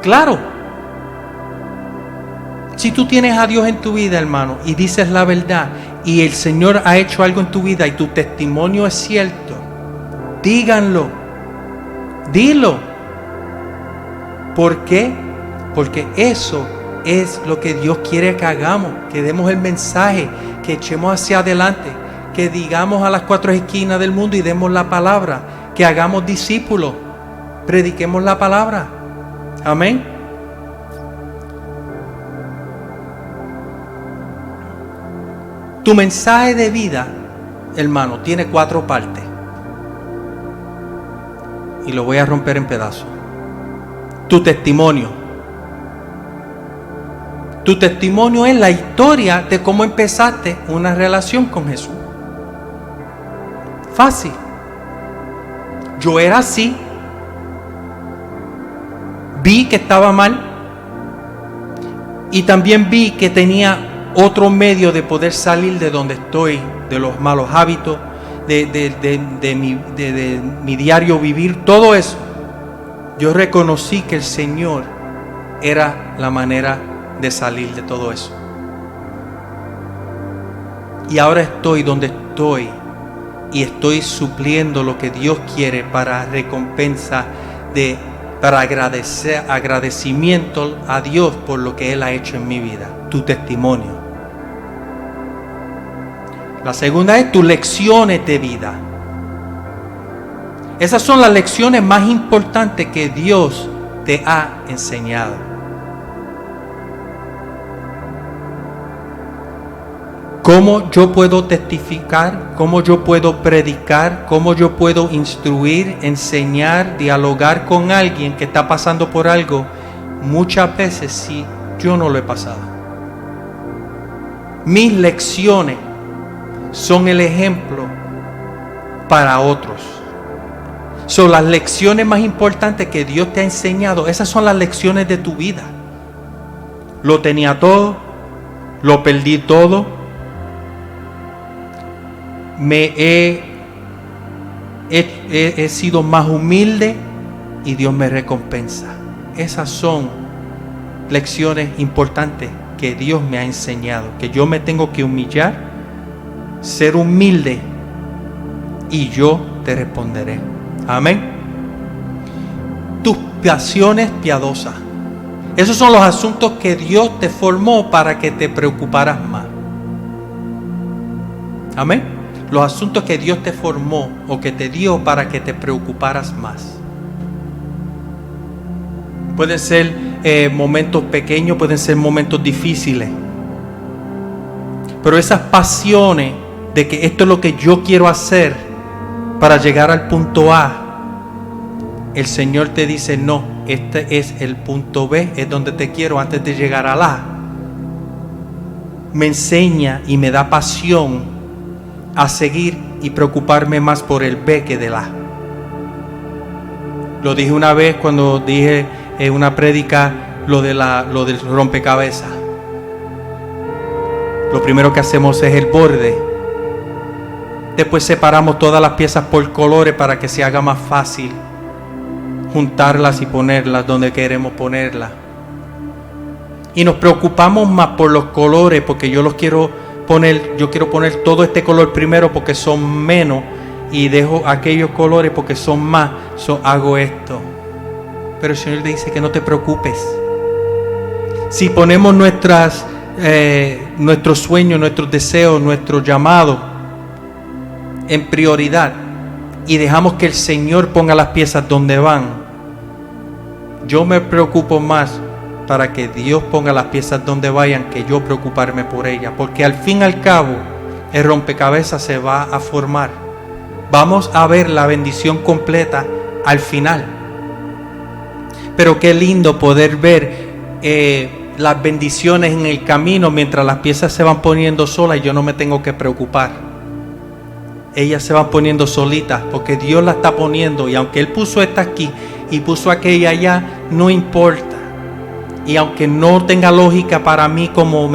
Claro. Si tú tienes a Dios en tu vida, hermano, y dices la verdad, y el Señor ha hecho algo en tu vida y tu testimonio es cierto, díganlo. Dilo. ¿Por qué? Porque eso es lo que Dios quiere que hagamos, que demos el mensaje, que echemos hacia adelante, que digamos a las 4 esquinas del mundo y demos la palabra, que hagamos discípulos, prediquemos la palabra. Amén. Tu mensaje de vida, hermano, tiene 4 partes. Y lo voy a romper en pedazos. Tu testimonio. Tu testimonio es la historia de cómo empezaste una relación con Jesús. Fácil. Yo era así. Vi que estaba mal. Y también vi que tenía otro medio de poder salir de donde estoy, de los malos hábitos, de mi diario vivir, todo eso. Yo reconocí que el Señor era la manera de salir de todo eso. Y ahora estoy donde estoy y estoy supliendo lo que Dios quiere para recompensa, para agradecimiento a Dios por lo que Él ha hecho en mi vida. Tu testimonio. La segunda es tus lecciones de vida. Esas son las lecciones más importantes que Dios te ha enseñado. ¿Cómo yo puedo testificar? ¿Cómo yo puedo predicar? ¿Cómo yo puedo instruir, enseñar, dialogar con alguien que está pasando por algo? Muchas veces sí, yo no lo he pasado. Mis lecciones son el ejemplo para otros. Son las lecciones más importantes que Dios te ha enseñado. Esas son las lecciones de tu vida. Lo tenía todo, lo perdí todo. He sido más humilde y Dios me recompensa. Esas son lecciones importantes que Dios me ha enseñado. Que yo me tengo que humillar, ser humilde y yo te responderé. Amén. Tus pasiones piadosas. Esos son los asuntos que Dios te formó para que te preocuparas más. Amén. Los asuntos que Dios te formó o que te dio para que te preocuparas más. Pueden ser momentos pequeños, pueden ser momentos difíciles. Pero esas pasiones de que esto es lo que yo quiero hacer para llegar al punto A, el Señor te dice, no, este es el punto B, es donde te quiero antes de llegar al A. Me enseña y me da pasión a seguir y preocuparme más por el B que del A. Lo dije una vez cuando dije en una prédica lo del rompecabezas. Lo primero que hacemos es el borde. Después separamos todas las piezas por colores para que se haga más fácil juntarlas y ponerlas donde queremos ponerlas. Y nos preocupamos más por los colores porque yo quiero poner todo este color primero porque son menos y dejo aquellos colores porque son más. Hago esto. Pero el Señor te dice que no te preocupes. Si ponemos nuestras nuestros sueños, nuestros deseos, nuestro llamado en prioridad y dejamos que el Señor ponga las piezas donde van, yo me preocupo más para que Dios ponga las piezas donde vayan que yo preocuparme por ellas, porque al fin y al cabo el rompecabezas se va a formar. Vamos a ver la bendición completa al final. Pero qué lindo poder ver las bendiciones en el camino mientras las piezas se van poniendo solas y yo no me tengo que preocupar. Ellas se van poniendo solitas porque Dios la está poniendo, y aunque Él puso esta aquí y puso aquella allá, no importa. Y aunque no tenga lógica para mí como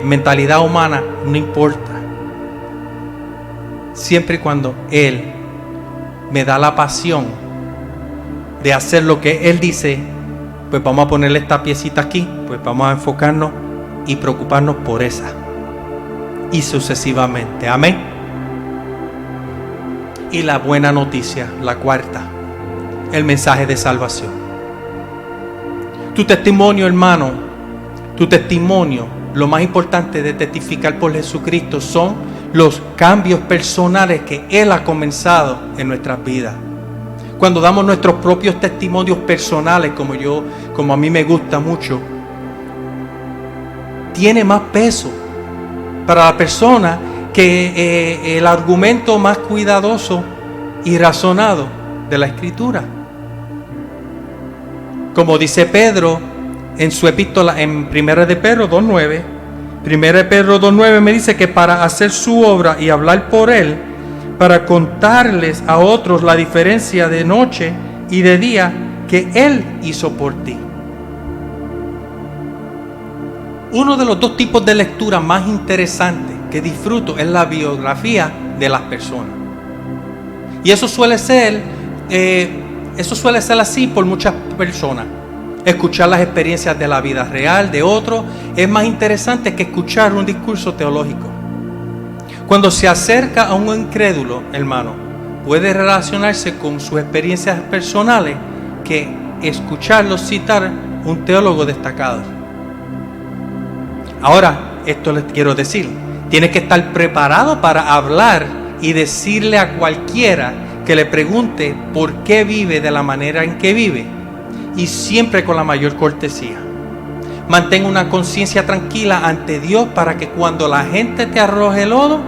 mentalidad humana, no importa. Siempre y cuando Él me da la pasión de hacer lo que Él dice, pues vamos a ponerle esta piecita aquí, pues vamos a enfocarnos y preocuparnos por esa. Y sucesivamente. Amén. Y la buena noticia, la cuarta, el mensaje de salvación. Tu testimonio, hermano, tu testimonio, lo más importante de testificar por Jesucristo son los cambios personales que Él ha comenzado en nuestras vidas. Cuando damos nuestros propios testimonios personales, como a mí me gusta mucho, tiene más peso para la persona que el argumento más cuidadoso y razonado de la Escritura. Como dice Pedro en su epístola en 1 de Pedro 2.9, 1 de Pedro 2.9 me dice que para hacer su obra y hablar por Él, para contarles a otros la diferencia de noche y de día que Él hizo por ti. Uno de los dos tipos de lectura más interesantes que disfruto es la biografía de las personas. Y eso suele ser así por muchas personas. Escuchar las experiencias de la vida real de otros es más interesante que escuchar un discurso teológico. Cuando se acerca a un incrédulo, hermano, puede relacionarse con sus experiencias personales que escucharlo citar un teólogo destacado. Ahora, esto les quiero decir, tienes que estar preparado para hablar y decirle a cualquiera que le pregunte por qué vive de la manera en que vive, y siempre con la mayor cortesía. Mantén una conciencia tranquila ante Dios para que cuando la gente te arroje lodo,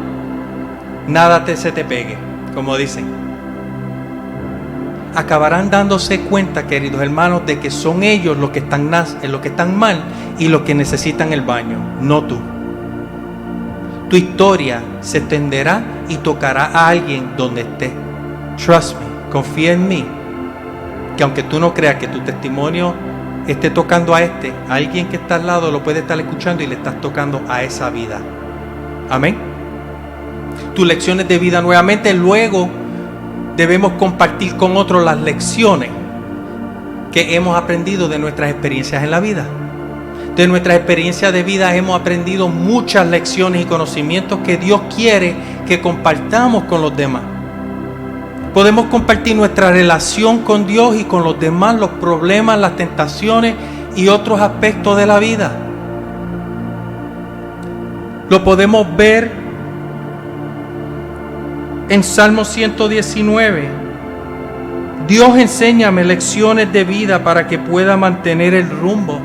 nada se te pegue, como dicen. Acabarán dándose cuenta, queridos hermanos, de que son ellos los que están mal y los que necesitan el baño, no tú. Tu historia se extenderá y tocará a alguien donde esté. Trust me, confía en mí, que aunque tú no creas que tu testimonio esté tocando a alguien que está al lado lo puede estar escuchando y le estás tocando a esa vida. Amén. Tus lecciones de vida nuevamente, luego debemos compartir con otros las lecciones que hemos aprendido de nuestras experiencias en la vida. De nuestras experiencias de vida hemos aprendido muchas lecciones y conocimientos que Dios quiere que compartamos con los demás. Podemos compartir nuestra relación con Dios y con los demás, los problemas, las tentaciones y otros aspectos de la vida. Lo podemos ver en Salmo 119. Dios, enséñame lecciones de vida para que pueda mantener el rumbo.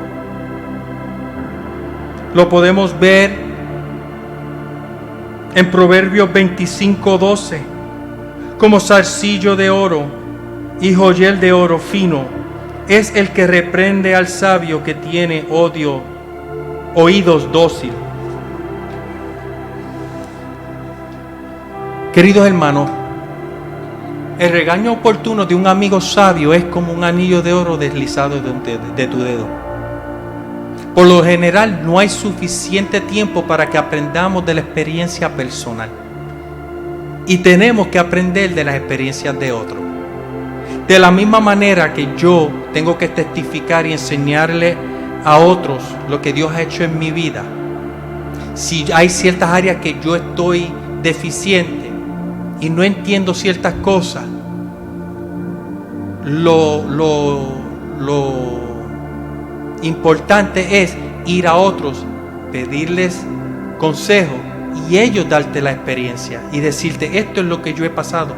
Lo podemos ver en Proverbios 25:12. Como zarcillo de oro y joyel de oro fino es el que reprende al sabio que tiene oídos dóciles. Queridos hermanos, el regaño oportuno de un amigo sabio es como un anillo de oro deslizado de tu dedo. Por lo general, no hay suficiente tiempo para que aprendamos de la experiencia personal. Y tenemos que aprender de las experiencias de otros. De la misma manera que yo tengo que testificar y enseñarle a otros lo que Dios ha hecho en mi vida. Si hay ciertas áreas que yo estoy deficiente y no entiendo ciertas cosas, lo importante es ir a otros, pedirles consejo y ellos darte la experiencia y decirte, esto es lo que yo he pasado.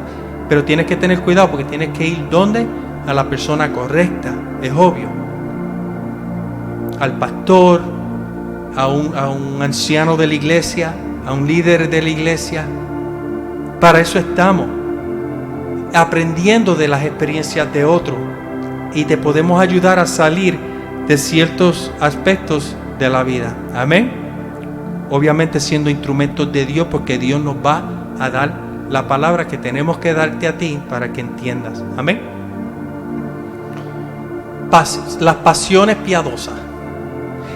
Pero tienes que tener cuidado porque tienes que ir ¿dónde? A la persona correcta, es obvio. Al pastor, a un anciano de la iglesia, a un líder de la iglesia. Para eso estamos, aprendiendo de las experiencias de otros, y te podemos ayudar a salir de ciertos aspectos de la vida. Amén. Obviamente siendo instrumentos de Dios, porque Dios nos va a dar la palabra que tenemos que darte a ti para que entiendas. Amén. Las pasiones piadosas.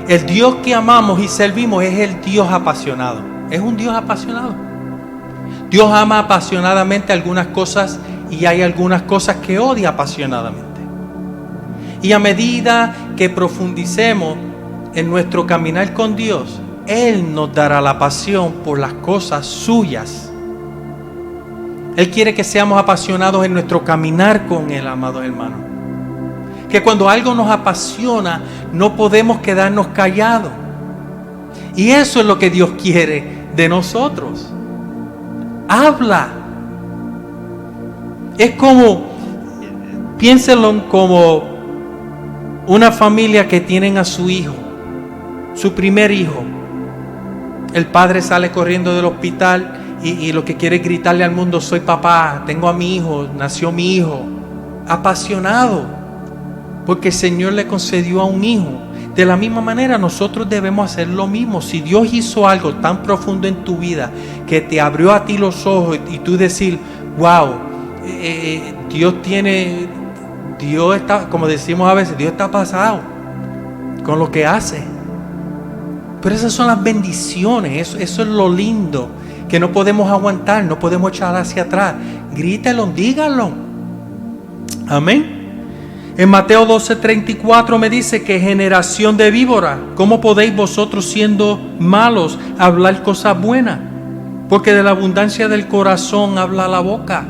El Dios que amamos y servimos es el Dios apasionado. Es un Dios apasionado. Dios ama apasionadamente algunas cosas y hay algunas cosas que odia apasionadamente. Y a medida que profundicemos en nuestro caminar con Dios, Él nos dará la pasión por las cosas suyas. Él quiere que seamos apasionados en nuestro caminar con Él, amados hermanos. Que cuando algo nos apasiona, no podemos quedarnos callados. Y eso es lo que Dios quiere de nosotros. Habla. Es como, piénsenlo como una familia que tienen a su hijo, su primer hijo. El padre sale corriendo del hospital y lo que quiere es gritarle al mundo, soy papá, tengo a mi hijo, nació mi hijo. Apasionado, porque el Señor le concedió a un hijo. De la misma manera nosotros debemos hacer lo mismo. Si Dios hizo algo tan profundo en tu vida que te abrió a ti los ojos y tú decir, wow, Dios está, como decimos a veces, Dios está pasado con lo que hace. Pero esas son las bendiciones, eso es lo lindo, que no podemos aguantar, no podemos echar hacia atrás. Grítelo, díganlo. Amén. En Mateo 12:34 me dice que generación de víbora, ¿cómo podéis vosotros siendo malos hablar cosas buenas? Porque de la abundancia del corazón habla la boca.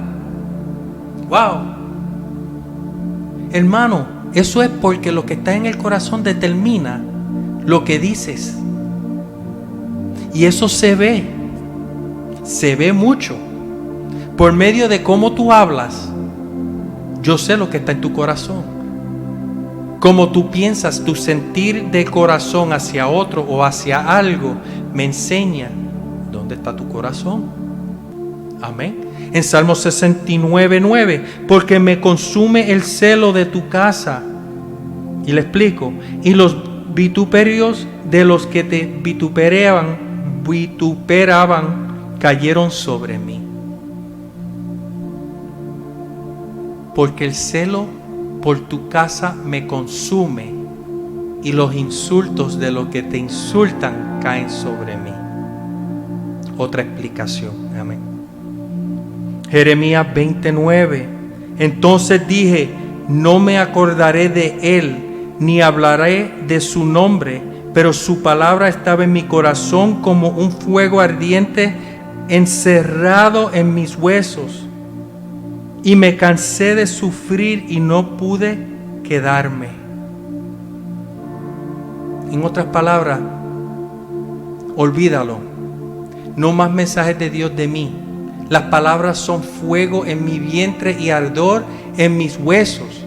Wow. Hermano, eso es porque lo que está en el corazón determina lo que dices. Y eso se ve mucho. Por medio de cómo tú hablas, yo sé lo que está en tu corazón. Como tú piensas, tu sentir de corazón hacia otro o hacia algo, me enseña dónde está tu corazón. Amén. En Salmo 69:9, porque me consume el celo de tu casa. Y le explico. Y los vituperios de los que te vituperaban cayeron sobre mí. Porque el celo por tu casa me consume y los insultos de los que te insultan caen sobre mí. Otra explicación. Amén. Jeremías 29. Entonces dije, no me acordaré de él, ni hablaré de su nombre, pero su palabra estaba en mi corazón como un fuego ardiente encerrado en mis huesos. Y me cansé de sufrir y no pude quedarme. En otras palabras, olvídalo. No más mensajes de Dios de mí. Las palabras son fuego en mi vientre y ardor en mis huesos.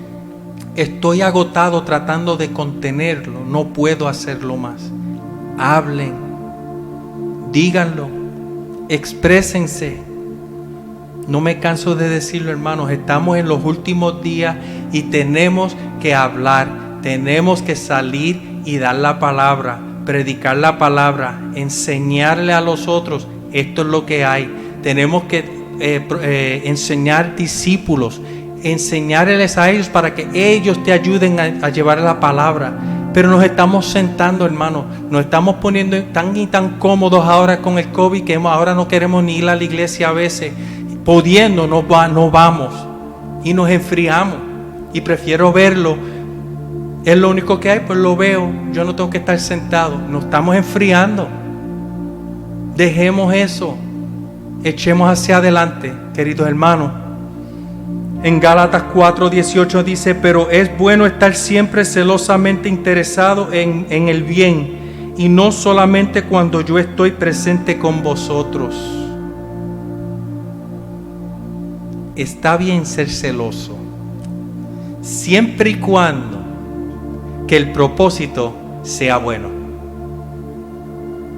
Estoy agotado tratando de contenerlo. No puedo hacerlo más. Hablen. Díganlo. Exprésense. No me canso de decirlo, hermanos. Estamos en los últimos días y tenemos que hablar. Tenemos que salir y dar la palabra, predicar la palabra, enseñarle a los otros. Esto es lo que hay. Tenemos que enseñar discípulos, enseñarles a ellos para que ellos te ayuden a llevar la palabra. Pero nos estamos sentando, hermanos. Nos estamos poniendo tan cómodos ahora con el COVID que ahora no queremos ni ir a la iglesia a veces. Pudiendo, no vamos y nos enfriamos. Y prefiero verlo. Es lo único que hay, pues lo veo. Yo no tengo que estar sentado. Nos estamos enfriando. Dejemos eso. Echemos hacia adelante, queridos hermanos. En Gálatas 4:18 dice, pero es bueno estar siempre celosamente interesado en el bien, y no solamente cuando yo estoy presente con vosotros. Está bien ser celoso, siempre y cuando que el propósito sea bueno.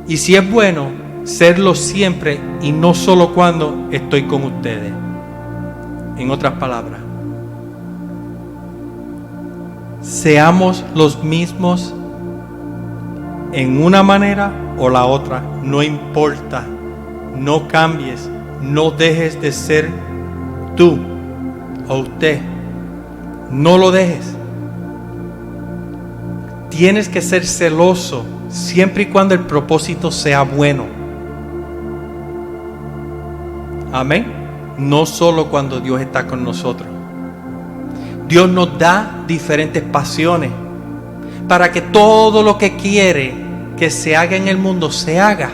Y si es bueno, serlo siempre y no solo cuando estoy con ustedes. En otras palabras, seamos los mismos en una manera o la otra, no importa, no cambies, no dejes de ser tú o usted, no lo dejes. Tienes que ser celoso siempre y cuando el propósito sea bueno. Amén. No solo cuando Dios está con nosotros. Dios nos da diferentes pasiones para que todo lo que quiere que se haga en el mundo se haga.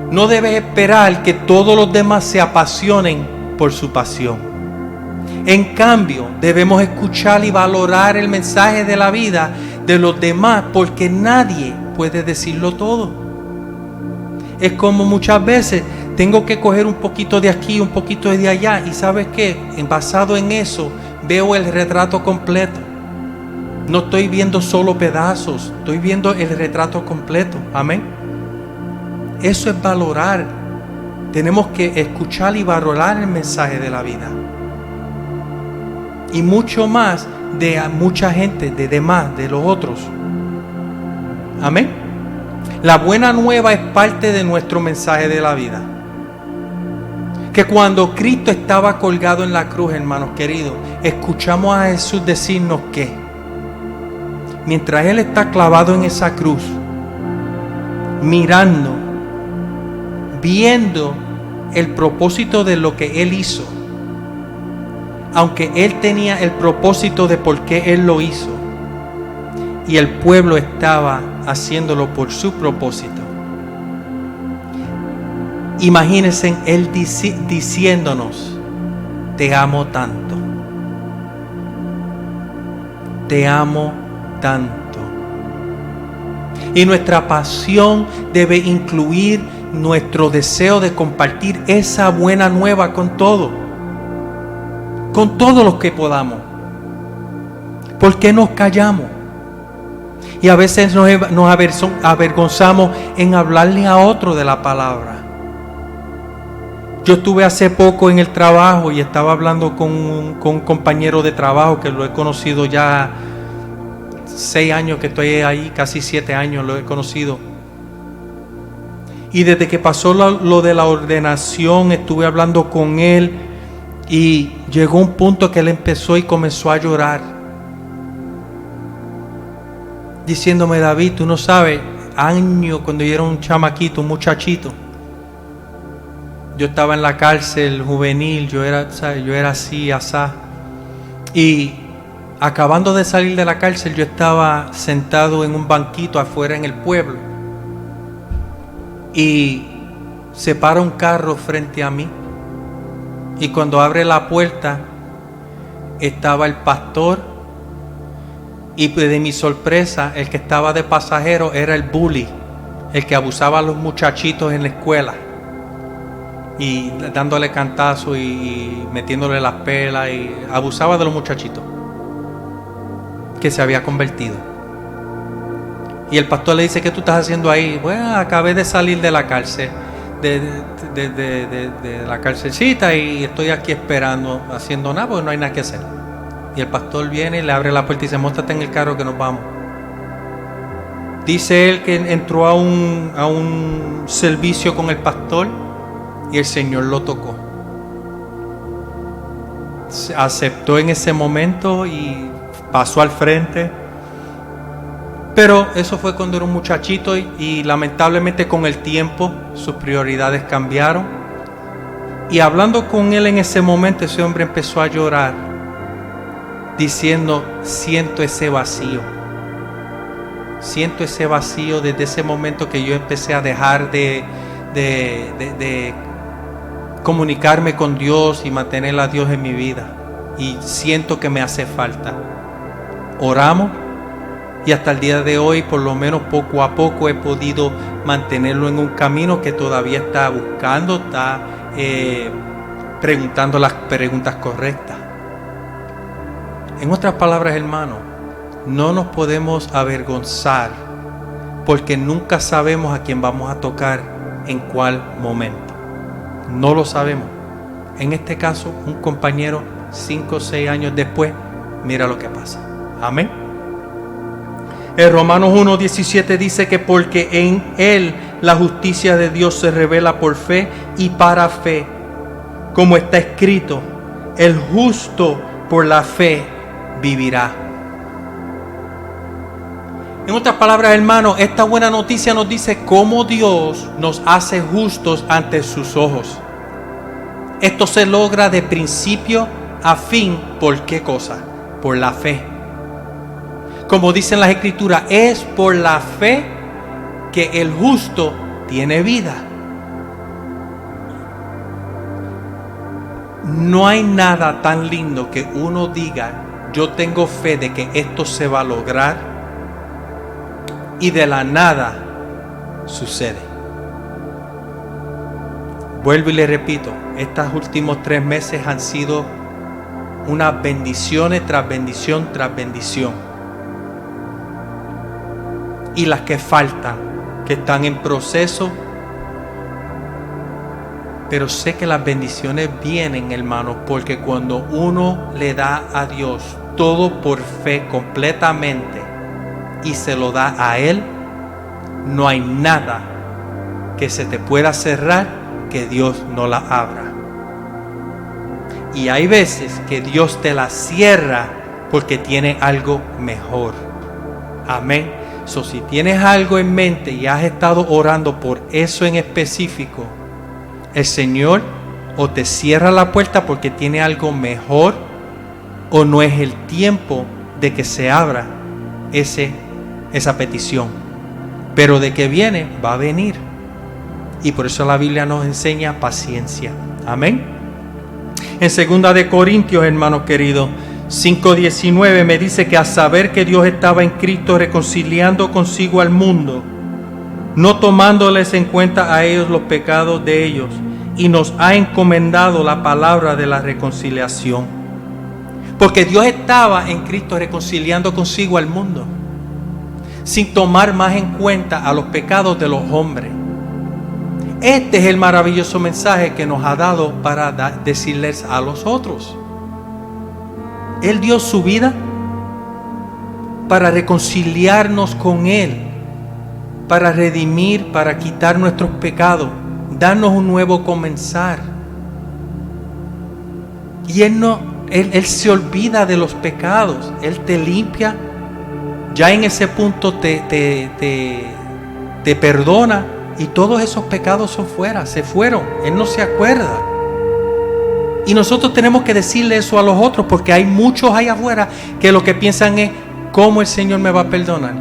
No debes esperar que todos los demás se apasionen por su pasión. En cambio, debemos escuchar y valorar el mensaje de la vida de los demás, porque nadie puede decirlo todo. Es como muchas veces tengo que coger un poquito de aquí, un poquito de allá, y ¿sabes qué? Basado en eso, veo el retrato completo. No estoy viendo solo pedazos, estoy viendo el retrato completo. Amén. Eso es valorar. Tenemos que escuchar y valorar el mensaje de la vida. Y mucho más de mucha gente, de demás, de los otros. Amén. La buena nueva es parte de nuestro mensaje de la vida. Que cuando Cristo estaba colgado en la cruz, hermanos queridos, escuchamos a Jesús decirnos que mientras Él está clavado en esa cruz, mirando, viendo el propósito de lo que Él hizo, aunque Él tenía el propósito de por qué Él lo hizo, y el pueblo estaba haciéndolo por su propósito. Imagínense Él diciéndonos: te amo tanto, te amo tanto. Y nuestra pasión debe incluir nuestro deseo de compartir esa buena nueva con todos los que podamos. ¿Por qué nos callamos? Y a veces nos avergonzamos en hablarle a otro de la palabra. Yo estuve hace poco en el trabajo y estaba hablando con un compañero de trabajo que lo he conocido ya 6 años que estoy ahí, casi 7 años lo he conocido. Y desde que pasó lo de la ordenación, estuve hablando con él y llegó un punto que él empezó y comenzó a llorar, diciéndome: David, tú no sabes, años cuando yo era un chamaquito, un muchachito, yo estaba en la cárcel juvenil, yo era así, asá. Y acabando de salir de la cárcel, yo estaba sentado en un banquito afuera en el pueblo. Y se para un carro frente a mí. Y cuando abre la puerta, estaba el pastor. Y de mi sorpresa, el que estaba de pasajero era el bully, el que abusaba a los muchachitos en la escuela. Y dándole cantazo y metiéndole las pelas y abusaba de los muchachitos que se había convertido. Y el pastor le dice: ¿qué tú estás haciendo ahí? Bueno, acabé de salir de la cárcel, de la cárcelcita, y estoy aquí esperando, haciendo nada porque no hay nada que hacer. Y el pastor viene y le abre la puerta y dice: móntate en el carro que nos vamos. Dice él que entró a un servicio con el pastor y el Señor lo tocó. Se aceptó en ese momento y pasó al frente. Pero eso fue cuando era un muchachito y lamentablemente con el tiempo sus prioridades cambiaron. Y hablando con él en ese momento, ese hombre empezó a llorar, diciendo: siento ese vacío. Siento ese vacío desde ese momento que yo empecé a dejar de comunicarme con Dios y mantener a Dios en mi vida. Y siento que me hace falta. Oramos Y hasta el día de hoy, por lo menos poco a poco, he podido mantenerlo en un camino que todavía está buscando, está preguntando las preguntas correctas. En otras palabras, hermano, no nos podemos avergonzar porque nunca sabemos a quién vamos a tocar en cuál momento. No lo sabemos. En este caso, un compañero 5 o 6 años después, mira lo que pasa. Amén. En Romanos 1:17 dice que porque en Él la justicia de Dios se revela por fe y para fe. Como está escrito, el justo por la fe vivirá. En otras palabras, hermanos, esta buena noticia nos dice cómo Dios nos hace justos ante sus ojos. Esto se logra de principio a fin. ¿Por qué cosa? Por la fe. Como dicen las Escrituras, es por la fe que el justo tiene vida. No hay nada tan lindo que uno diga, yo tengo fe de que esto se va a lograr, y de la nada sucede. Vuelvo y le repito, estos últimos 3 meses han sido unas bendiciones tras bendición tras bendición. Y las que faltan, que están en proceso, pero sé que las bendiciones vienen, hermanos, porque cuando uno le da a Dios todo por fe completamente y se lo da a Él, no hay nada que se te pueda cerrar que Dios no la abra. Y hay veces que Dios te la cierra porque tiene algo mejor. Amén. Si tienes algo en mente y has estado orando por eso en específico, el Señor o te cierra la puerta porque tiene algo mejor, o no es el tiempo de que se abra esa petición. Pero de que viene, va a venir. Y por eso la Biblia nos enseña paciencia. Amén. En 2 de Corintios, hermanos queridos, 5:19 me dice que a saber que Dios estaba en Cristo reconciliando consigo al mundo, no tomándoles en cuenta a ellos los pecados de ellos, y nos ha encomendado la palabra de la reconciliación. Porque Dios estaba en Cristo reconciliando consigo al mundo, sin tomar más en cuenta a los pecados de los hombres. Este es el maravilloso mensaje que nos ha dado para decirles a los otros. Él dio su vida para reconciliarnos con Él, para redimir, para quitar nuestros pecados, darnos un nuevo comenzar. Y Él se olvida de los pecados, Él te limpia, ya en ese punto te perdona, y todos esos pecados se fueron, Él no se acuerda. Y nosotros tenemos que decirle eso a los otros, porque hay muchos allá afuera que lo que piensan es, ¿cómo el Señor me va a perdonar?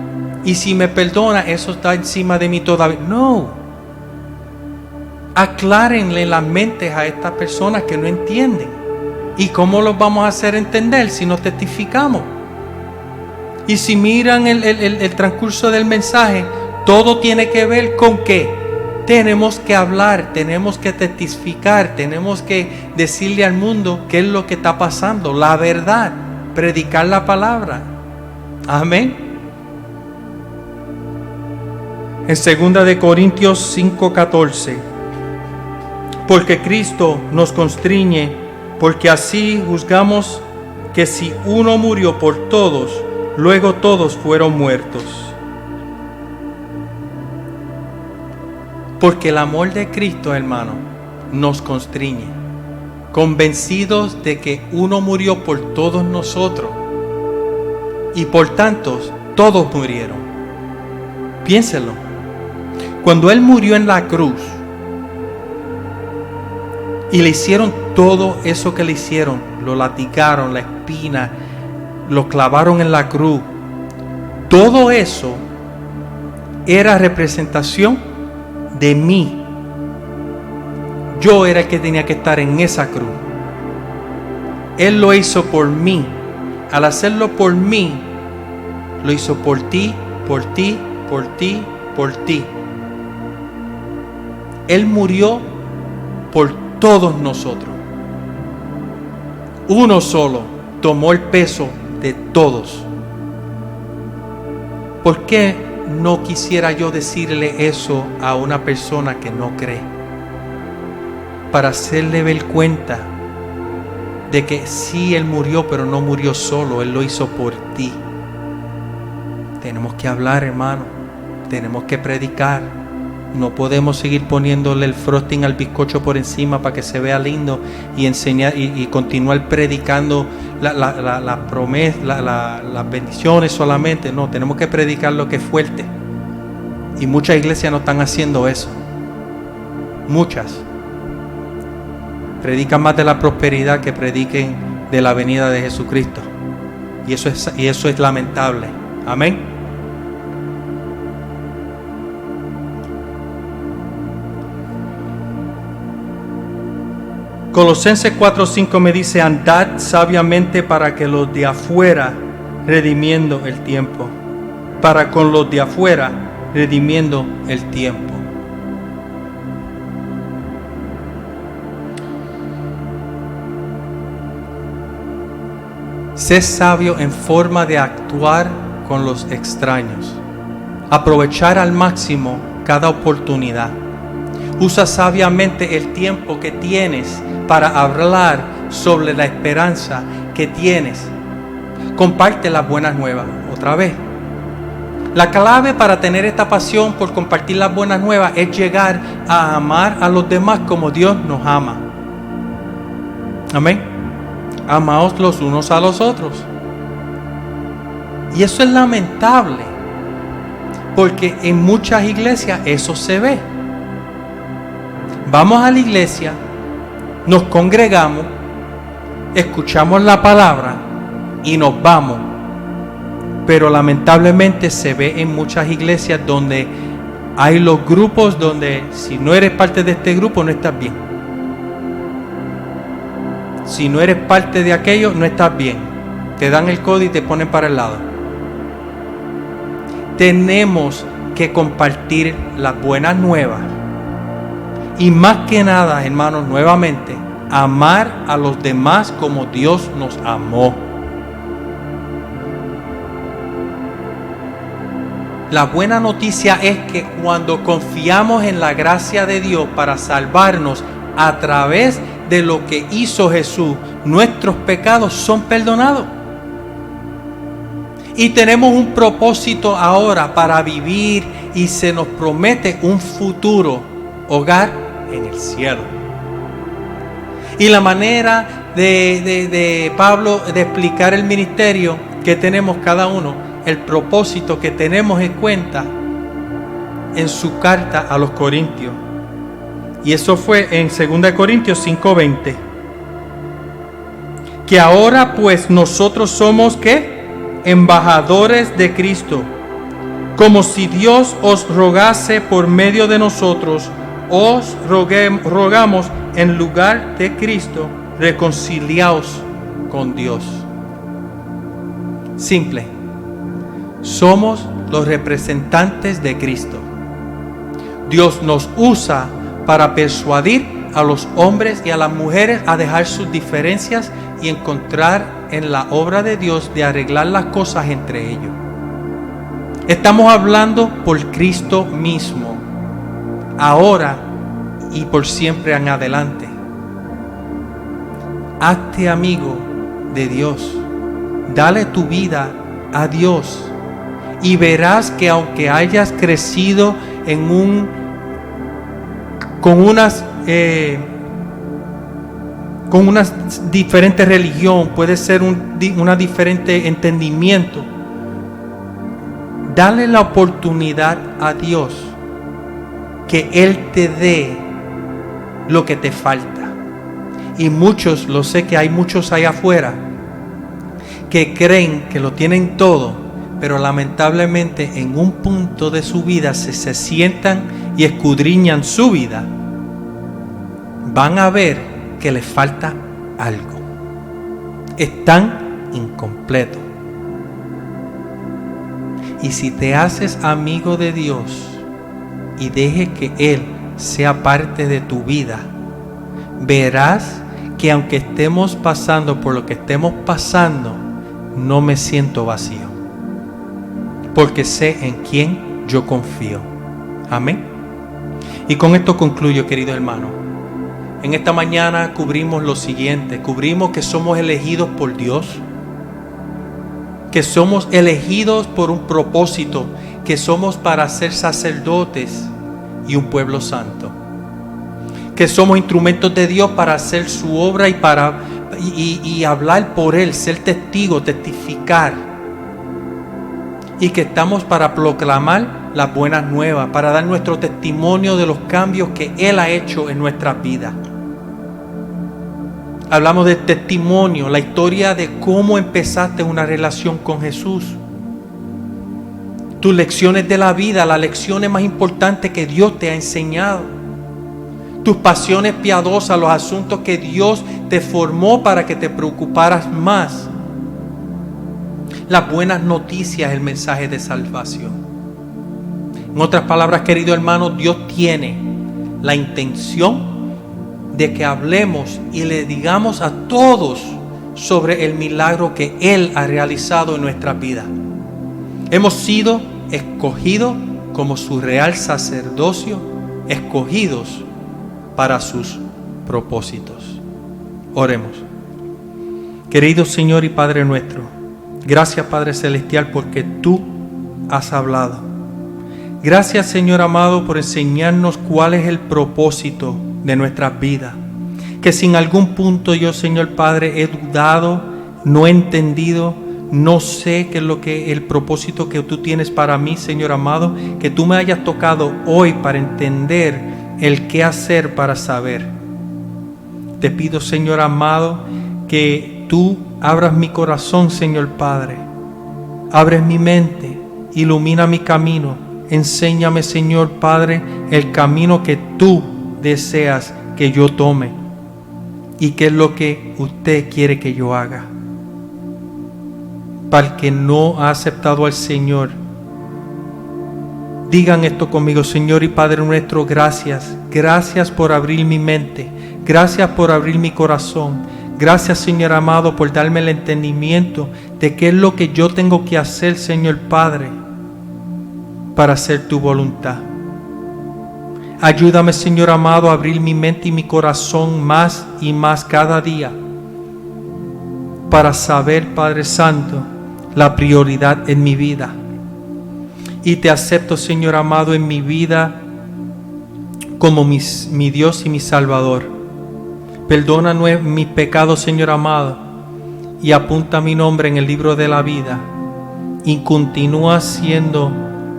Y si me perdona, eso está encima de mí todavía. No. Aclárenle las mentes a estas personas que no entienden. ¿Y cómo los vamos a hacer entender si no testificamos? Y si miran el transcurso del mensaje, todo tiene que ver con qué. Tenemos que hablar, tenemos que testificar, tenemos que decirle al mundo qué es lo que está pasando, la verdad, predicar la palabra. Amén. En 2 de Corintios 5:14, porque Cristo nos constriñe, porque así juzgamos que si uno murió por todos, luego todos fueron muertos. Porque el amor de Cristo, hermano, nos constriñe, convencidos de que uno murió por todos nosotros y por tanto todos murieron. Piénselo. Cuando Él murió en la cruz y le hicieron todo eso que le hicieron, lo latigaron, la espina, lo clavaron en la cruz, todo eso era representación de mí. Yo era el que tenía que estar en esa cruz. Él lo hizo por mí. Al hacerlo por mí, lo hizo por ti, por ti, por ti, por ti. Él murió por todos nosotros. Uno solo tomó el peso de todos. ¿Por qué no quisiera yo decirle eso a una persona que no cree? Para hacerle ver cuenta de que sí, Él murió, pero no murió solo, Él lo hizo por ti. Tenemos que hablar, hermano. Tenemos que predicar. No podemos seguir poniéndole el frosting al bizcocho por encima para que se vea lindo y enseñar y continuar predicando la promesa, las bendiciones solamente. No, tenemos que predicar lo que es fuerte. Y muchas iglesias no están haciendo eso. Muchas. Predican más de la prosperidad que prediquen de la venida de Jesucristo. Y eso es lamentable. Amén. Colosenses 4:5 me dice: andad sabiamente para que los de afuera, redimiendo el tiempo. Para con los de afuera, redimiendo el tiempo. Sé sabio en forma de actuar con los extraños. Aprovechar al máximo cada oportunidad. Usa sabiamente el tiempo que tienes para hablar sobre la esperanza que tienes. Comparte las buenas nuevas. Otra vez. La clave para tener esta pasión por compartir las buenas nuevas es llegar a amar a los demás como Dios nos ama. Amén. Amaos los unos a los otros. Y eso es lamentable, porque en muchas iglesias eso se ve. Vamos a la iglesia, nos congregamos, escuchamos la palabra y nos vamos. Pero lamentablemente se ve en muchas iglesias donde hay los grupos donde si no eres parte de este grupo no estás bien. Si no eres parte de aquello no estás bien. Te dan el codo y te ponen para el lado. Tenemos que compartir las buenas nuevas. Y más que nada, hermanos, nuevamente, amar a los demás como Dios nos amó. La buena noticia es que cuando confiamos en la gracia de Dios para salvarnos a través de lo que hizo Jesús, nuestros pecados son perdonados. Y tenemos un propósito ahora para vivir y se nos promete un futuro hogar en el cielo. Y la manera de Pablo de explicar el ministerio que tenemos cada uno, el propósito que tenemos en cuenta en su carta a los Corintios. Y eso fue en 2 Corintios 5:20. Que ahora pues nosotros somos ¿qué? Embajadores de Cristo. Como si Dios os rogase por medio de nosotros, os rogamos en lugar de Cristo, reconciliaos con Dios. Simple. Somos los representantes de Cristo. Dios nos usa para persuadir a los hombres y a las mujeres a dejar sus diferencias y encontrar en la obra de Dios de arreglar las cosas entre ellos. Estamos hablando por Cristo mismo, ahora y por siempre en adelante. Hazte amigo de Dios. Dale tu vida a Dios. Y verás que aunque hayas crecido con unas diferentes religión, puede ser una diferente entendimiento. Dale la oportunidad a Dios que Él te dé lo que te falta. Y muchos, lo sé que hay muchos allá afuera que creen que lo tienen todo, pero lamentablemente en un punto de su vida se sientan y escudriñan su vida, van a ver que les falta algo. Están incompletos. Y si te haces amigo de Dios y dejes que Él sea parte de tu vida, verás que aunque estemos pasando por lo que estemos pasando, no me siento vacío, porque sé en quién yo confío. Amén. Y con esto concluyo, querido hermano. En esta mañana cubrimos lo siguiente: cubrimos que somos elegidos por Dios, que somos elegidos por un propósito, que somos para ser sacerdotes y un pueblo santo, que somos instrumentos de Dios para hacer su obra y hablar por Él, ser testigo, testificar, y que estamos para proclamar las buenas nuevas, para dar nuestro testimonio de los cambios que Él ha hecho en nuestras vidas. Hablamos de testimonio, la historia de cómo empezaste una relación con Jesús. Tus lecciones de la vida, las lecciones más importantes que Dios te ha enseñado. Tus pasiones piadosas, los asuntos que Dios te formó para que te preocuparas más. Las buenas noticias, el mensaje de salvación. En otras palabras, querido hermano, Dios tiene la intención de que hablemos y le digamos a todos sobre el milagro que Él ha realizado en nuestra vida. Hemos sido escogidos como su real sacerdocio, escogidos para sus propósitos. Oremos. Querido Señor y Padre nuestro, gracias, Padre Celestial, porque tú has hablado. Gracias, Señor amado, por enseñarnos cuál es el propósito de nuestras vidas. Que si en algún punto yo, Señor Padre, he dudado, no he entendido, no sé qué es lo que el propósito que tú tienes para mí, Señor amado, que tú me hayas tocado hoy para entender el qué hacer para saber. Te pido, Señor amado, que tú abras mi corazón, Señor Padre. Abres mi mente, ilumina mi camino. Enséñame, Señor Padre, el camino que tú deseas que yo tome y qué es lo que usted quiere que yo haga. Para el que no ha aceptado al Señor, digan esto conmigo: Señor y Padre nuestro, gracias. Gracias por abrir mi mente. Gracias por abrir mi corazón. Gracias, Señor amado, por darme el entendimiento de qué es lo que yo tengo que hacer, Señor Padre, para hacer tu voluntad. Ayúdame, Señor amado, a abrir mi mente y mi corazón más y más cada día para saber, Padre Santo, la prioridad en mi vida. Y te acepto, Señor amado, en mi vida como mi Dios y mi Salvador. Perdona mis pecados, Señor amado, y apunta mi nombre en el libro de la vida y continúa siendo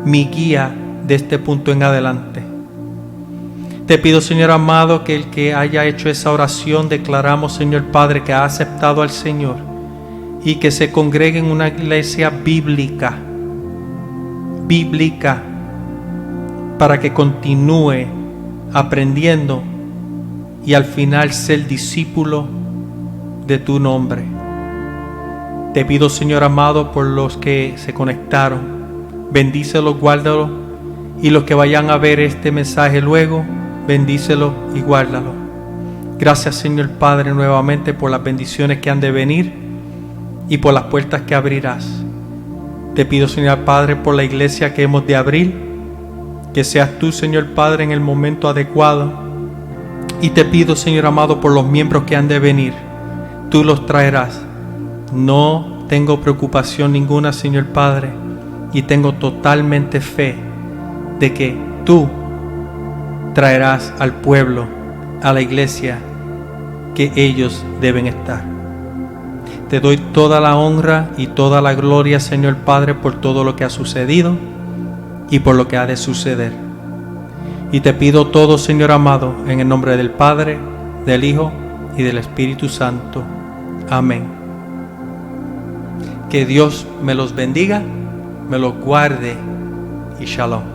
mi guía de este punto en adelante. Te pido, Señor amado, que el que haya hecho esa oración, declaramos, Señor Padre, que ha aceptado al Señor y que se congregue en una iglesia bíblica, para que continúe aprendiendo y al final ser discípulo de tu nombre. Te pido, Señor amado, por los que se conectaron, bendícelos, guárdalos, y los que vayan a ver este mensaje luego, bendícelo y guárdalo. Gracias, Señor Padre, nuevamente por las bendiciones que han de venir y por las puertas que abrirás. Te pido, Señor Padre, por la iglesia que hemos de abrir, que seas tú, Señor Padre, en el momento adecuado. Y te pido, Señor amado, por los miembros que han de venir. Tú los traerás. No tengo preocupación ninguna, Señor Padre, y tengo totalmente fe de que tú traerás al pueblo, a la iglesia que ellos deben estar. Te doy toda la honra y toda la gloria, Señor Padre, por todo lo que ha sucedido y por lo que ha de suceder. Y te pido todo, Señor amado, en el nombre del Padre, del Hijo y del Espíritu Santo. Amén. Que Dios me los bendiga, me los guarde y shalom.